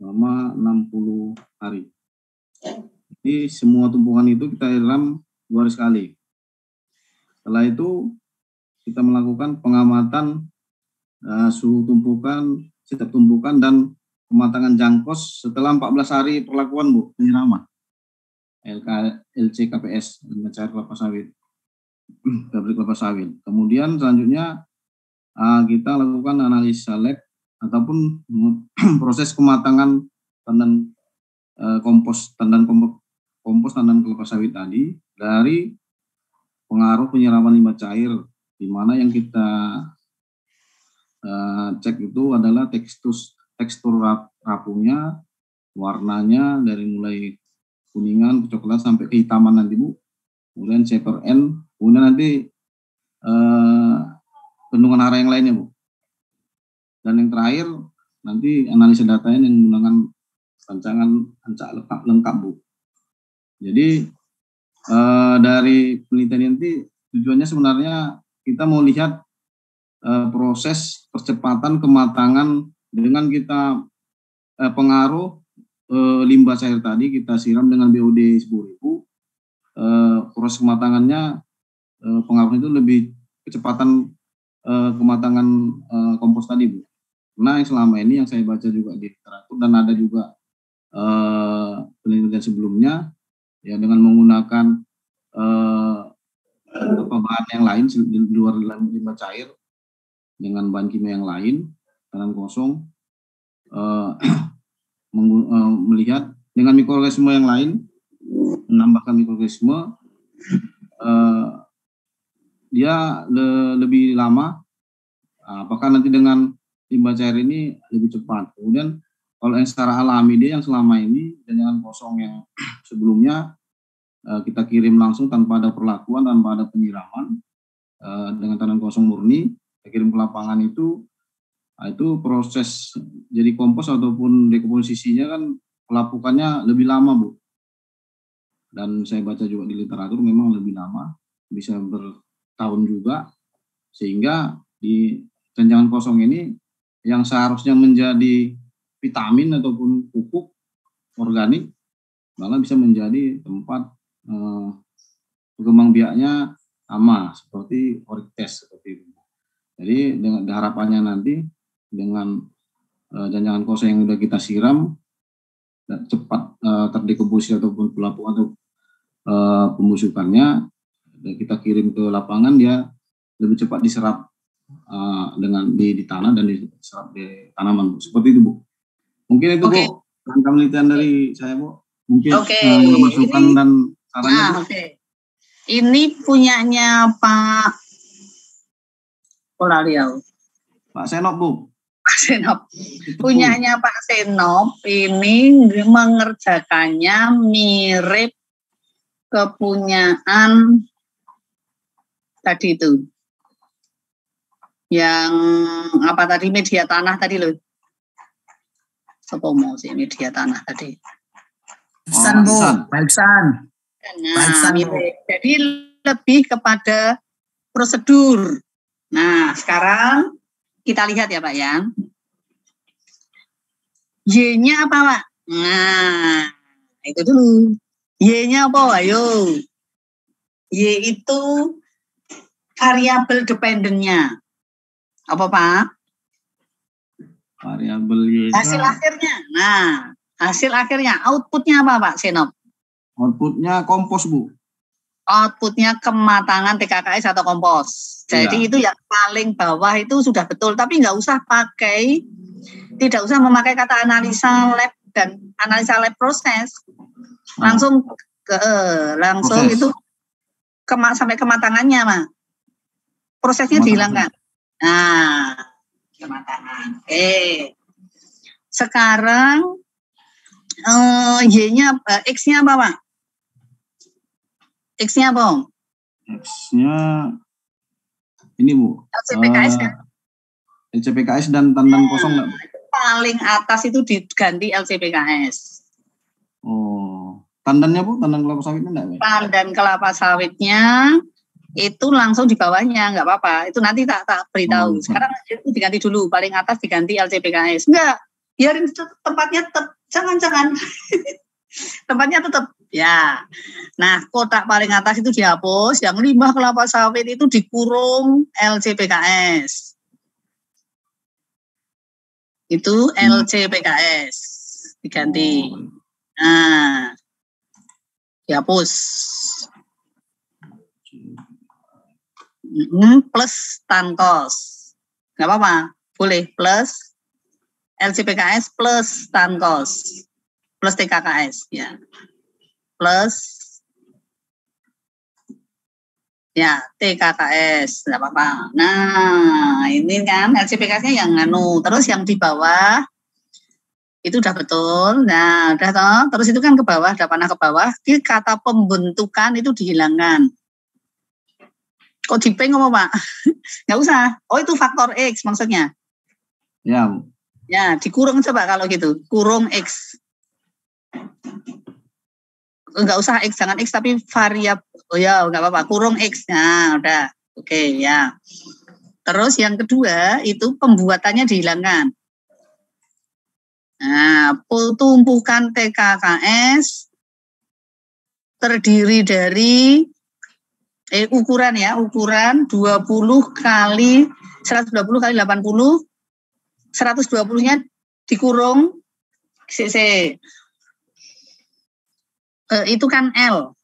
selama 60 hari. Jadi semua tumpukan itu kita siram 2 hari sekali. Setelah itu kita melakukan pengamatan suhu tumpukan, setiap tumpukan dan pematangan jangkos setelah 14 hari perlakuan Bu, penyiraman LCKPS, limbah cair kelapa sawit, pabrik kelapa sawit. Kemudian selanjutnya kita lakukan analisa lab ataupun proses kematangan tandan kompos tandan kelapa sawit tadi dari pengaruh penyiraman limbah cair, di mana yang kita cek itu adalah tekstur rapuhnya, warnanya dari mulai kuningan ke coklat sampai kehitaman nanti Bu. Kemudian C per N, kemudian nanti bendungan hara yang lainnya Bu. Dan yang terakhir nanti analisa datanya yang menggunakan rancangan ancak lengkap Bu. Jadi dari penelitian ini tujuannya sebenarnya kita mau lihat proses percepatan kematangan dengan kita pengaruh limbah cair tadi kita siram dengan BOD 10.000, proses kematangannya pengaruhnya itu lebih kecepatan kematangan kompos tadi Bu. Nah yang selama ini yang saya baca juga di literatur dan ada juga penelitian sebelumnya ya dengan menggunakan bahan yang lain di luar limbah cair dengan bahan kimia yang lain, tanam kosong, melihat dengan mikroorganisme yang lain, menambahkan mikroorganisme, dia lebih lama. Apakah nanti dengan limbah cair ini lebih cepat? Kemudian kalau yang secara alami dia yang selama ini dan yang kosong yang sebelumnya kita kirim langsung tanpa ada perlakuan, tanpa ada penyiraman dengan tanam kosong murni. Kirim ke lapangan itu proses jadi kompos ataupun dekomposisinya kan pelapukannya lebih lama Bu. Dan saya baca juga di literatur memang lebih lama, bisa bertahun juga, sehingga di jangan kosong ini yang seharusnya menjadi vitamin ataupun pupuk organik malah bisa menjadi tempat berkembang biaknya sama seperti orites seperti itu. Jadi dengan harapannya nanti dengan jangan kosong yang sudah kita siram dan cepat terdekomposisi ataupun pelapukan atau pembusukannya dan kita kirim ke lapangan dia lebih cepat diserap dengan di tanah dan diserap di tanaman Bu. Seperti itu Bu. Mungkin itu Bu penelitian dari saya Bu. Mungkin masukan dan sarannya. Ini punyanya Pak Polariau. Pak Senop Bu. Pak Senop. Punyanya Pak Senop ini mengerjakannya mirip kepunyaan tadi itu. Yang apa tadi media tanah tadi loh. Sopo mau sih media tanah tadi. Iksan Bu, Pak Iksan. Nah, jadi lebih kepada prosedur. Nah, sekarang kita lihat ya Pak ya. Y-nya apa Pak? Nah, itu dulu. Y-nya apa? Ayo. Y itu variabel dependennya. Apa Pak? Variabel Y. Hasil akhirnya. Nah, hasil akhirnya. Outputnya apa Pak Senop? Outputnya kompos Bu. Outputnya kematangan TKKS atau kompos. Jadi itu yang paling bawah itu sudah betul. Tapi nggak usah tidak usah memakai kata analisa lab dan analisa lab proses. Langsung proses. Itu sampai kematangannya mah. Prosesnya dihilangkan. Nah, kematangan. Sekarang Y-nya X-nya apa Pak? X-nya apa? X-nya ini Bu. LCPKS kan? LCPKS dan tandan kosong nggak Bu? Paling atas itu diganti LCPKS. Oh, tandannya Bu, tandan kelapa sawitnya enggak? Tandan kelapa sawitnya itu langsung di bawahnya, nggak apa-apa. Itu nanti tak beritahu. Sekarang itu diganti dulu, paling atas diganti LCPKS. Enggak, biarin tempatnya tetap, jangan. Tempatnya tetap, ya. Nah, kotak paling atas itu dihapus, yang limbah kelapa sawit itu dikurung LCPKS. Itu LCPKS, diganti. Nah, dihapus. Plus tankos. Nggak apa-apa, boleh plus LCPKS plus tankos. Plus TKKS, ya. Plus, ya, TKKS, tidak apa-apa. Nah, ini kan LCPKS-nya yang terus yang di bawah, itu udah betul. Nah, udah toh. Terus itu kan ke bawah, ada panah ke bawah, di kata pembentukan itu dihilangkan. Kok di P ngomong, Pak? Nggak usah. Oh, itu faktor X maksudnya. Ya. Ya, dikurung coba kalau gitu. Kurung X. Enggak usah X, jangan X tapi variabel. Oh ya, enggak apa-apa, kurung X. Nah, udah. Oke, ya. Terus yang kedua itu pembuatannya dihilangkan. Nah, tumpukan TKKS terdiri dari ukuran 20 kali 120 kali 80. 120-nya dikurung CC. Itu kan L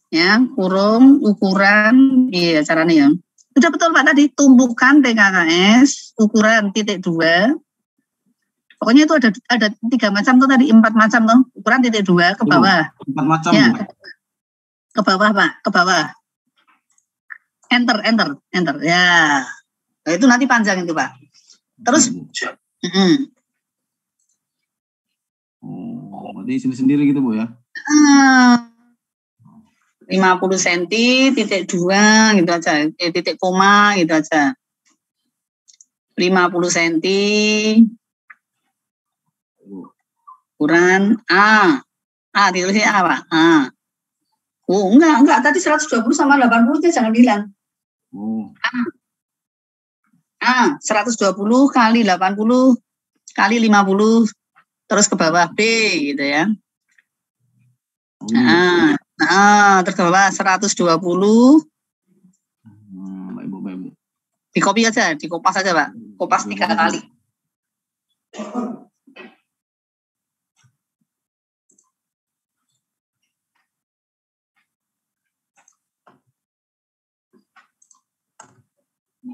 ya, kurung ukuran, iya caranya ya. Sudah betul Pak tadi, tumpukan TKKS ukuran .2. Pokoknya itu ada 3 macam tuh tadi, 4 macam tuh, ukuran .2 ke bawah. 4 macam ya. Bu. Ke bawah Pak, ke bawah. Enter ya. Nah, itu nanti panjang itu Pak. Terus berarti sendiri gitu Bu ya? 50 cm, .2 gitu aja, titik koma gitu aja. 50 cm, ukuran A ditulisnya A Pak. A. Oh enggak, tadi 120 sama 80 nya jangan bilang. A 120 kali 80 kali 50 terus ke bawah B gitu ya. Terus ke bawah 120. Baik Bu. Di copy aja, di kopas aja Pak. Kopas 3 kali.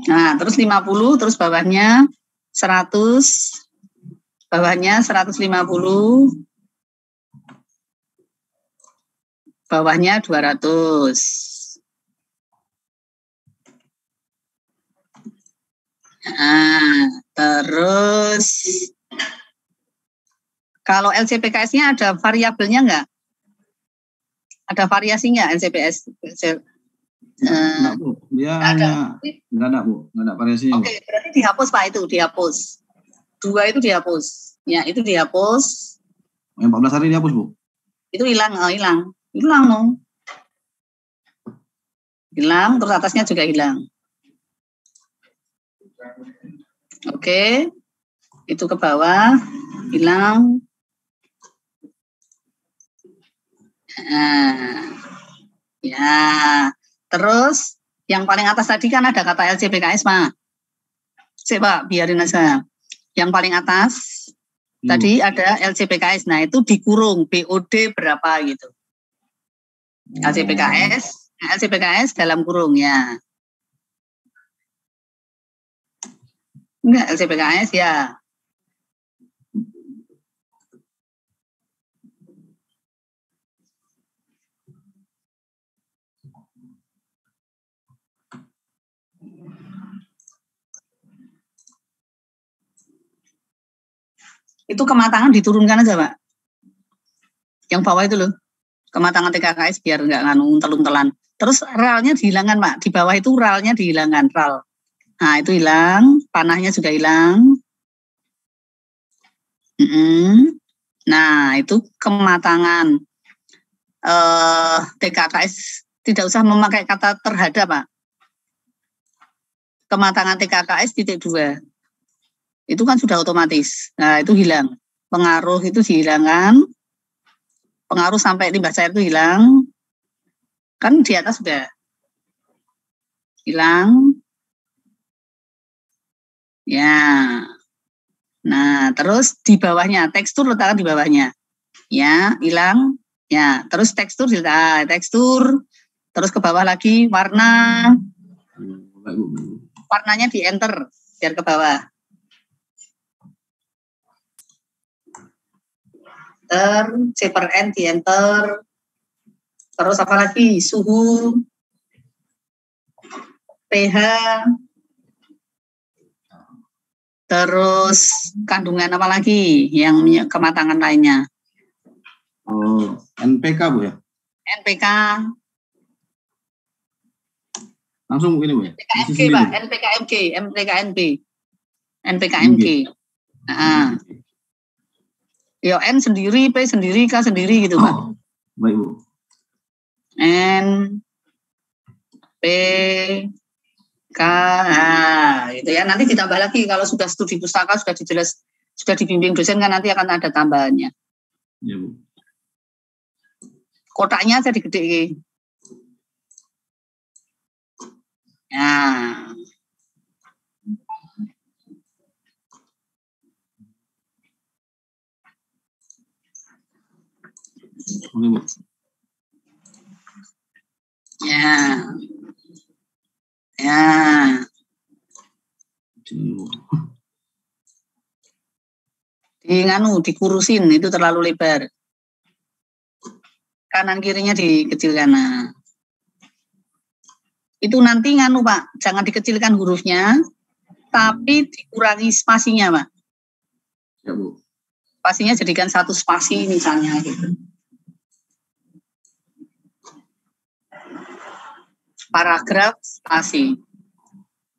Nah, terus 50, terus bawahnya 100, bawahnya 150, bawahnya 200. Nah, terus kalau LCPKS-nya ada variabelnya enggak? Ada variasinya LCPS? Enggak Bu, dia hanya enggak ada Bu, enggak ada variasinya. Oke, berarti dihapus Pak, itu dihapus. 2 itu dihapus. Ya, itu dihapus. Yang 14 hari dihapus Bu? Itu hilang dong. Hilang, terus atasnya juga hilang. Oke, itu ke bawah, hilang. Nah, ya, terus yang paling atas tadi kan ada kata LCPKS Pak. Pak, biarin aja. Yang paling atas tadi ada LCPKS, nah itu dikurung BOD berapa gitu. LCPKS dalam kurung ya. Enggak, LCPKS ya. Itu kematangan diturunkan aja Pak. Yang bawah itu loh. Kematangan TKKS biar nggak untel-untelan. Terus ralnya dihilangkan Pak. Di bawah itu ralnya dihilangkan, ral. Nah itu hilang, panahnya juga hilang. Nah itu kematangan TKKS tidak usah memakai kata terhadap Pak. Kematangan TKKS .2. Itu kan sudah otomatis. Nah, itu hilang. Pengaruh itu dihilangkan. Pengaruh sampai limbah cair itu hilang. Kan di atas sudah hilang. Ya. Nah, terus di bawahnya, tekstur letakkan di bawahnya. Ya, hilang. Ya, terus tekstur, tekstur. Terus ke bawah lagi, warna. Warnanya di enter, biar ke bawah. Enter, C per N di enter. Terus apa lagi? Suhu. pH. Terus kandungan apa lagi yang kematangan lainnya? Oh, NPK Bu ya? NPK. Langsung begini Bu ya? NPKMG Pak, NPKMG. NPKMG. Nah. Ya N sendiri, P sendiri, K sendiri gitu Pak. Baik Bu. N, P, K, gitu ya. Nanti ditambah lagi kalau sudah studi pustaka, sudah dijelas, sudah dibimbing dosen kan nanti akan ada tambahannya. Ya Bu. Kotaknya aja digede. Ya. Oke Bu. Ya. Ya. Dikurusin, itu terlalu lebar. Kanan kirinya dikecilkan. Nah. Itu nanti Pak, jangan dikecilkan hurufnya, tapi dikurangi spasinya Pak. Ya Bu. Spasinya jadikan 1 spasi misalnya gitu. Paragraf spasi.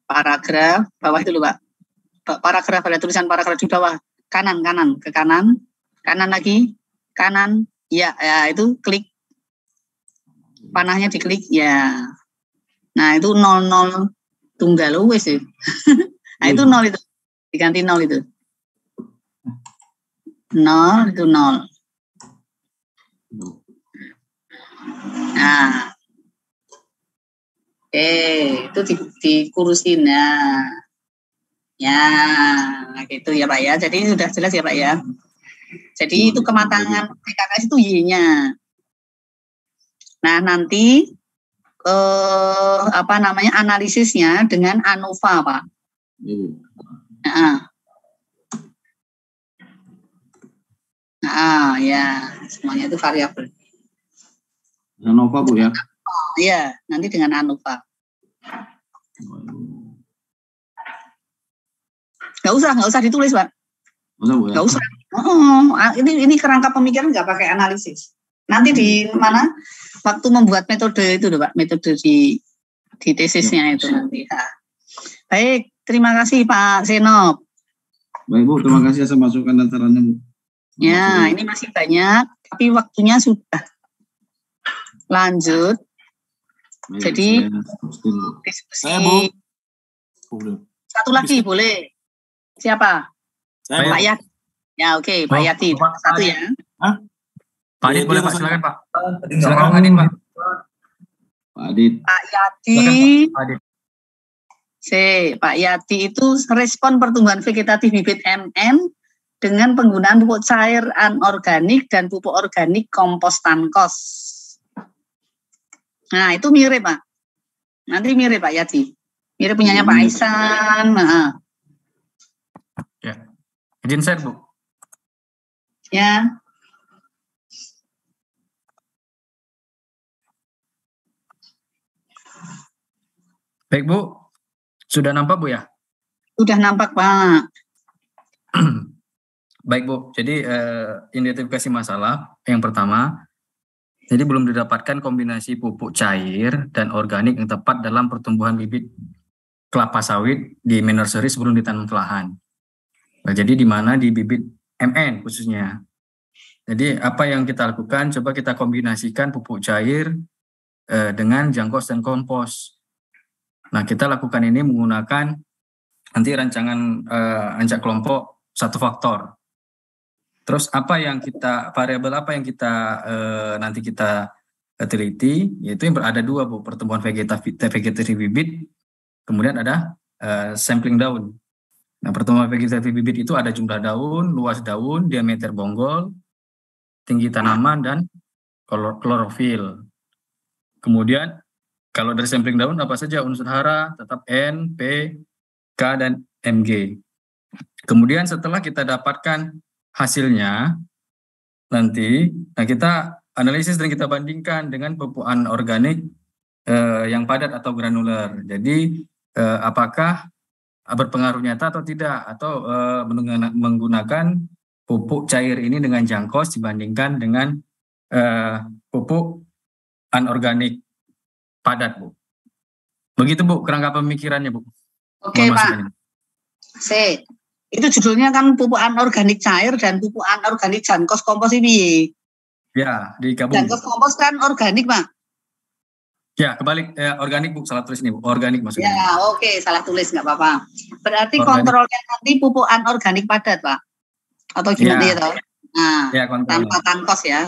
Paragraf bawah itu loh Pak. Paragraf ada tulisan paragraf di bawah. Kanan ke kanan lagi, kanan. Ya, itu klik. Panahnya diklik ya. Nah, itu 00 tunggal wes sih. Nah, itu 0 itu. Diganti 0 itu. 0 itu 0. Nah. Itu dikurusin ya. Ya, gitu ya Pak ya. Jadi sudah jelas ya Pak ya. Jadi itu kematangan PKKS itu Y-nya. Nah, nanti analisisnya dengan ANOVA Pak. Ya, semuanya itu variabel. ANOVA Bu ya? Iya, nanti dengan ANOVA. Nggak usah ditulis Pak. Nggak usah. Ini kerangka pemikiran nggak pakai analisis. Nanti di mana? Waktu membuat metode itu loh Pak, metode di tesisnya itu nanti. Ya. Baik, terima kasih Pak Senop. Baik Bu, terima kasih atas masukan dan sarannya Bu. Ya, ini masih banyak, tapi waktunya sudah. Lanjut. Baik, jadi diskusi. Satu lagi boleh. Siapa? Pak Yati. Ya oke, Pak Yati. Satu ya. Pak Adit boleh Pak, silakan Pak. Silakan Pak Adit Pak. Pak Adit. Pak Yati. Pak Yati itu respon pertumbuhan vegetatif bibit MN dengan penggunaan pupuk cair anorganik dan pupuk organik kompos tankos. Nah, itu mirip Pak. Nanti mirip Pak Yati. Mirip punyanya Pak Aisan. Ya. Izin share Bu. Ya. Baik Bu, sudah nampak Bu ya? Sudah nampak Pak. Baik Bu, jadi identifikasi masalah yang pertama, jadi belum didapatkan kombinasi pupuk cair dan organik yang tepat dalam pertumbuhan bibit kelapa sawit di nursery sebelum ditanam ke lahan. Nah, jadi di mana di bibit MN khususnya. Jadi apa yang kita lakukan, coba kita kombinasikan pupuk cair dengan jangkos dan kompos. Nah, kita lakukan ini menggunakan nanti rancangan ancak kelompok 1 faktor. Terus variabel apa yang kita nanti kita teliti, yaitu yang ada 2 Bu, pertumbuhan vegetasi bibit, kemudian ada sampling daun. Nah, pertumbuhan vegetasi bibit itu ada jumlah daun, luas daun, diameter bonggol, tinggi tanaman, dan klorofil. Kemudian kalau dari sampling daun apa saja unsur hara, tetap N, P, K, dan Mg. Kemudian setelah kita dapatkan hasilnya, nanti kita analisis dan kita bandingkan dengan pupukan organik yang padat atau granuler. Jadi apakah berpengaruh nyata atau tidak, atau menggunakan pupuk cair ini dengan jangkos dibandingkan dengan pupuk anorganik padat, Bu. Begitu, Bu, kerangka pemikirannya, Bu. Oke, Pak. Itu judulnya kan pupuk anorganik cair dan pupuk anorganik jankos kompos ini. Ya, digabung. Jankos kompos kan organik, Pak. Ya, kebalik. Organik, Bu. Salah tulis ini, Bu. Organik maksudnya. Ya, oke. Salah tulis, nggak apa-apa. Berarti organik. Kontrolnya nanti pupuk anorganik padat, Pak? Atau gimana ya? Nah, ya, tanpa jankos ya.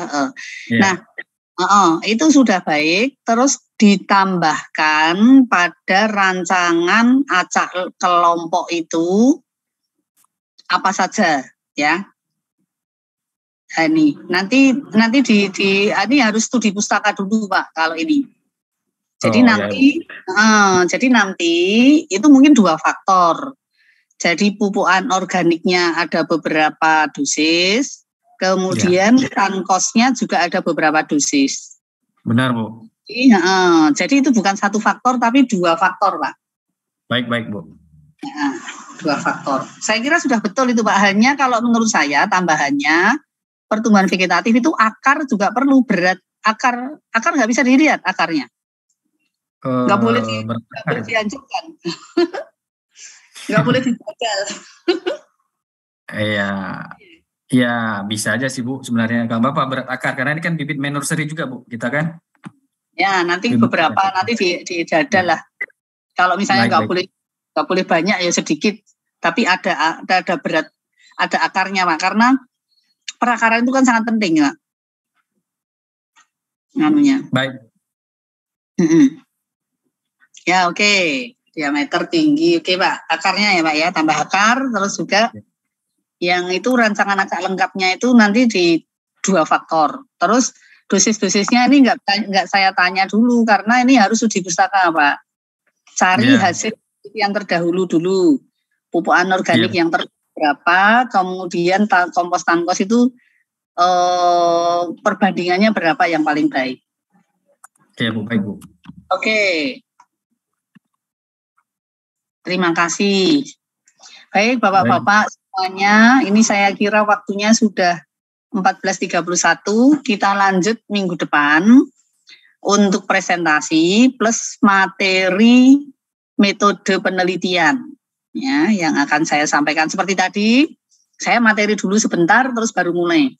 Ya. Nah, itu sudah baik. Terus ditambahkan pada rancangan acak kelompok itu apa saja, ya? Nah, ini nanti ini harus studi pustaka dulu, Pak, kalau ini. Jadi jadi nanti itu mungkin 2 faktor. Jadi pupuk anorganiknya ada beberapa dosis, kemudian jankosnya juga ada beberapa dosis. Benar, Bu. Jadi itu bukan 1 faktor tapi 2 faktor, Pak. Baik, Bu. Nah, 2 faktor. Saya kira sudah betul itu, Pak. Hanya kalau menurut saya tambahannya pertumbuhan vegetatif itu akar juga perlu berat. Akar nggak bisa dilihat akarnya. Nggak boleh dihancurkan. Nggak boleh dijajal. Iya, bisa aja sih, Bu. Sebenarnya nggak apa-apa berat akar, karena ini kan bibit main nursery juga, Bu, kita kan. Ya, nanti beberapa nanti dijadal lah. Kalau misalnya nggak boleh banyak ya sedikit, tapi ada berat, ada akarnya, Pak. Karena perakaran itu kan sangat penting, Pak. Nganunya. Baik. Ya, oke. Diameter tinggi. Oke, Pak. Akarnya ya, Pak, ya. Tambah akar, terus juga yang itu rancangan acak lengkapnya itu nanti di 2 faktor. Terus dosis-dosisnya ini nggak saya tanya dulu, karena ini harus uji pustaka, Pak. Cari hasil yang terdahulu dulu. Pupuk anorganik yang berapa, kemudian kompos tankos itu perbandingannya berapa yang paling baik. Oke, Bu. Baik, Bu. Oke. Terima kasih. Baik, Bapak-Bapak semuanya, ini saya kira waktunya sudah 14.31. Kita lanjut minggu depan untuk presentasi plus materi metode penelitian ya yang akan saya sampaikan. Seperti tadi, saya materi dulu sebentar terus baru mulai.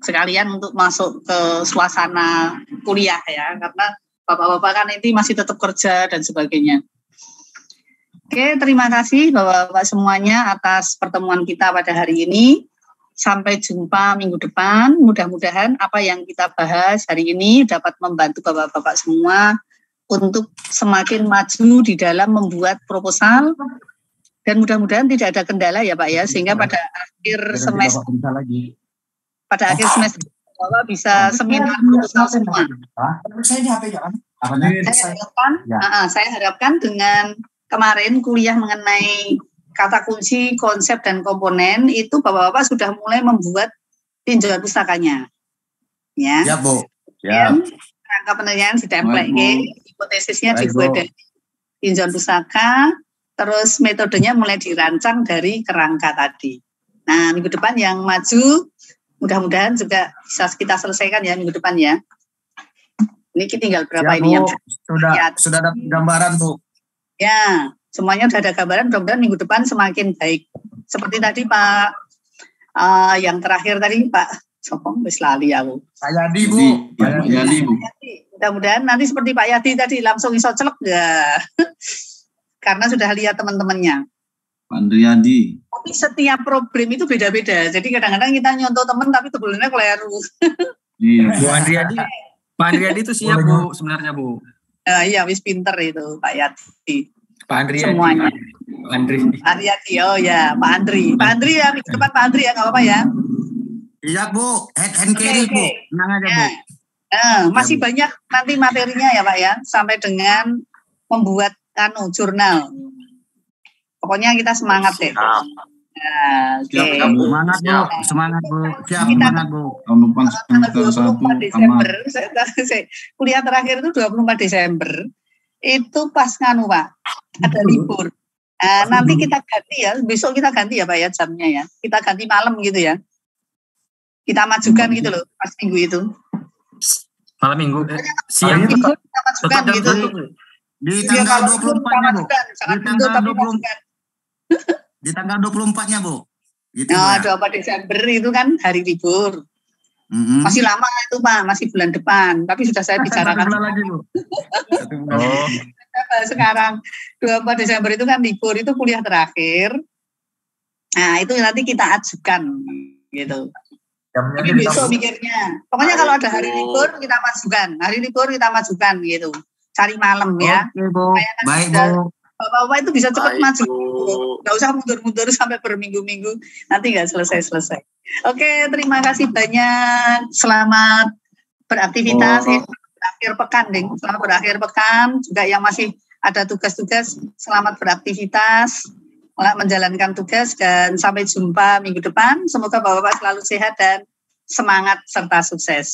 Sekalian untuk masuk ke suasana kuliah ya, karena Bapak-bapak kan ini masih tetap kerja dan sebagainya. Oke, terima kasih Bapak-bapak semuanya atas pertemuan kita pada hari ini. Sampai jumpa minggu depan. Mudah-mudahan apa yang kita bahas hari ini dapat membantu Bapak-bapak semua untuk semakin maju di dalam membuat proposal. Dan mudah-mudahan tidak ada kendala ya Pak ya, sehingga pada akhir semester Bapak bisa seminar proposal semua. Saya harapkan dengan kemarin kuliah mengenai kata kunci, konsep, dan komponen itu Bapak-bapak sudah mulai membuat tinjauan pustakanya. Ya, Bu. Ya. Rangka penelitian ditemplate, hipotesisnya dibuat dari tinjauan pustaka, terus metodenya mulai dirancang dari kerangka tadi. Nah, minggu depan yang maju, mudah-mudahan juga bisa kita selesaikan ya minggu depan ya. Ini tinggal berapa ini yang sudah ada gambaran, Bu. Ya, semuanya sudah ada gambaran, mudah-mudahan minggu depan semakin baik. Seperti tadi Pak, yang terakhir tadi Pak Sopong, wis lali aku. Pak Yadi, Bu. Pak Yadi, Bu. Mudah-mudahan nanti seperti Pak Yadi tadi langsung iso celek ya. Karena sudah lihat teman-temannya. Pak Andriadi. Tapi setiap program itu beda-beda. Jadi kadang-kadang kita nyontoh teman tapi tubuhnya keliru. Iya. Bu Andriadi, Pak Andriadi itu siap Bu sebenarnya Bu. Iya, wis pinter itu Pak Yati. Pak Andriadi. Semuanya. Pak Andri. Pak Yati, oh ya Pak Andri. Pak Andri ya, minggu depan Pak Andri ya, nggak apa-apa ya. Iya Bu, head and carry Bu. Tenang aja Bu. Masih banyak nanti materinya ya Pak ya, sampai dengan membuat jurnal. Pokoknya kita semangat deh. Semangat Bu, semangat Bu. Siap, semangat Bu. Tahun depan semester 1 Desember, kuliah terakhir itu 24 Desember. Itu pas nganu Pak, ada libur. Nanti kita ganti ya, besok kita ganti ya Pak ya jamnya ya. Kita ganti malam gitu ya. Kita majukan gitu loh pas minggu itu. Malam minggu, siang itu kita majukan gitu. Di tanggal 24-nya Bu. Di tanggal 24-nya Bu. Gitu, nah, 24 Desember itu kan hari libur. Masih lama itu Pak, masih bulan depan. Tapi sudah saya bicarakan. lagi Bu. Sekarang 24 Desember itu kan libur, itu kuliah terakhir. Nah itu nanti kita ajukan gitu. Tapi besok mikirnya. Pokoknya kalau ada hari libur kita majukan. Hari libur kita majukan gitu. Cari malam ya. Oke Bu. Baik Bu. Bapak-bapak itu bisa cepat maju. Nggak usah mundur-mundur sampai berminggu-minggu. Nanti nggak selesai-selesai. Oke, terima kasih banyak. Selamat beraktivitas. Berakhir pekan, Ding. Selamat berakhir pekan. Juga yang masih ada tugas-tugas, selamat beraktivitas. Menjalankan tugas dan sampai jumpa minggu depan. Semoga Bapak-bapak selalu sehat dan semangat serta sukses.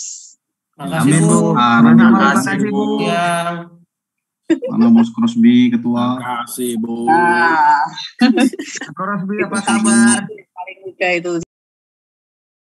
Amin Bu. Terima kasih Bu. Mana Bos Crosby ketua. Terima kasih Bu. Nah, Crosby apa kabar? paling muda itu.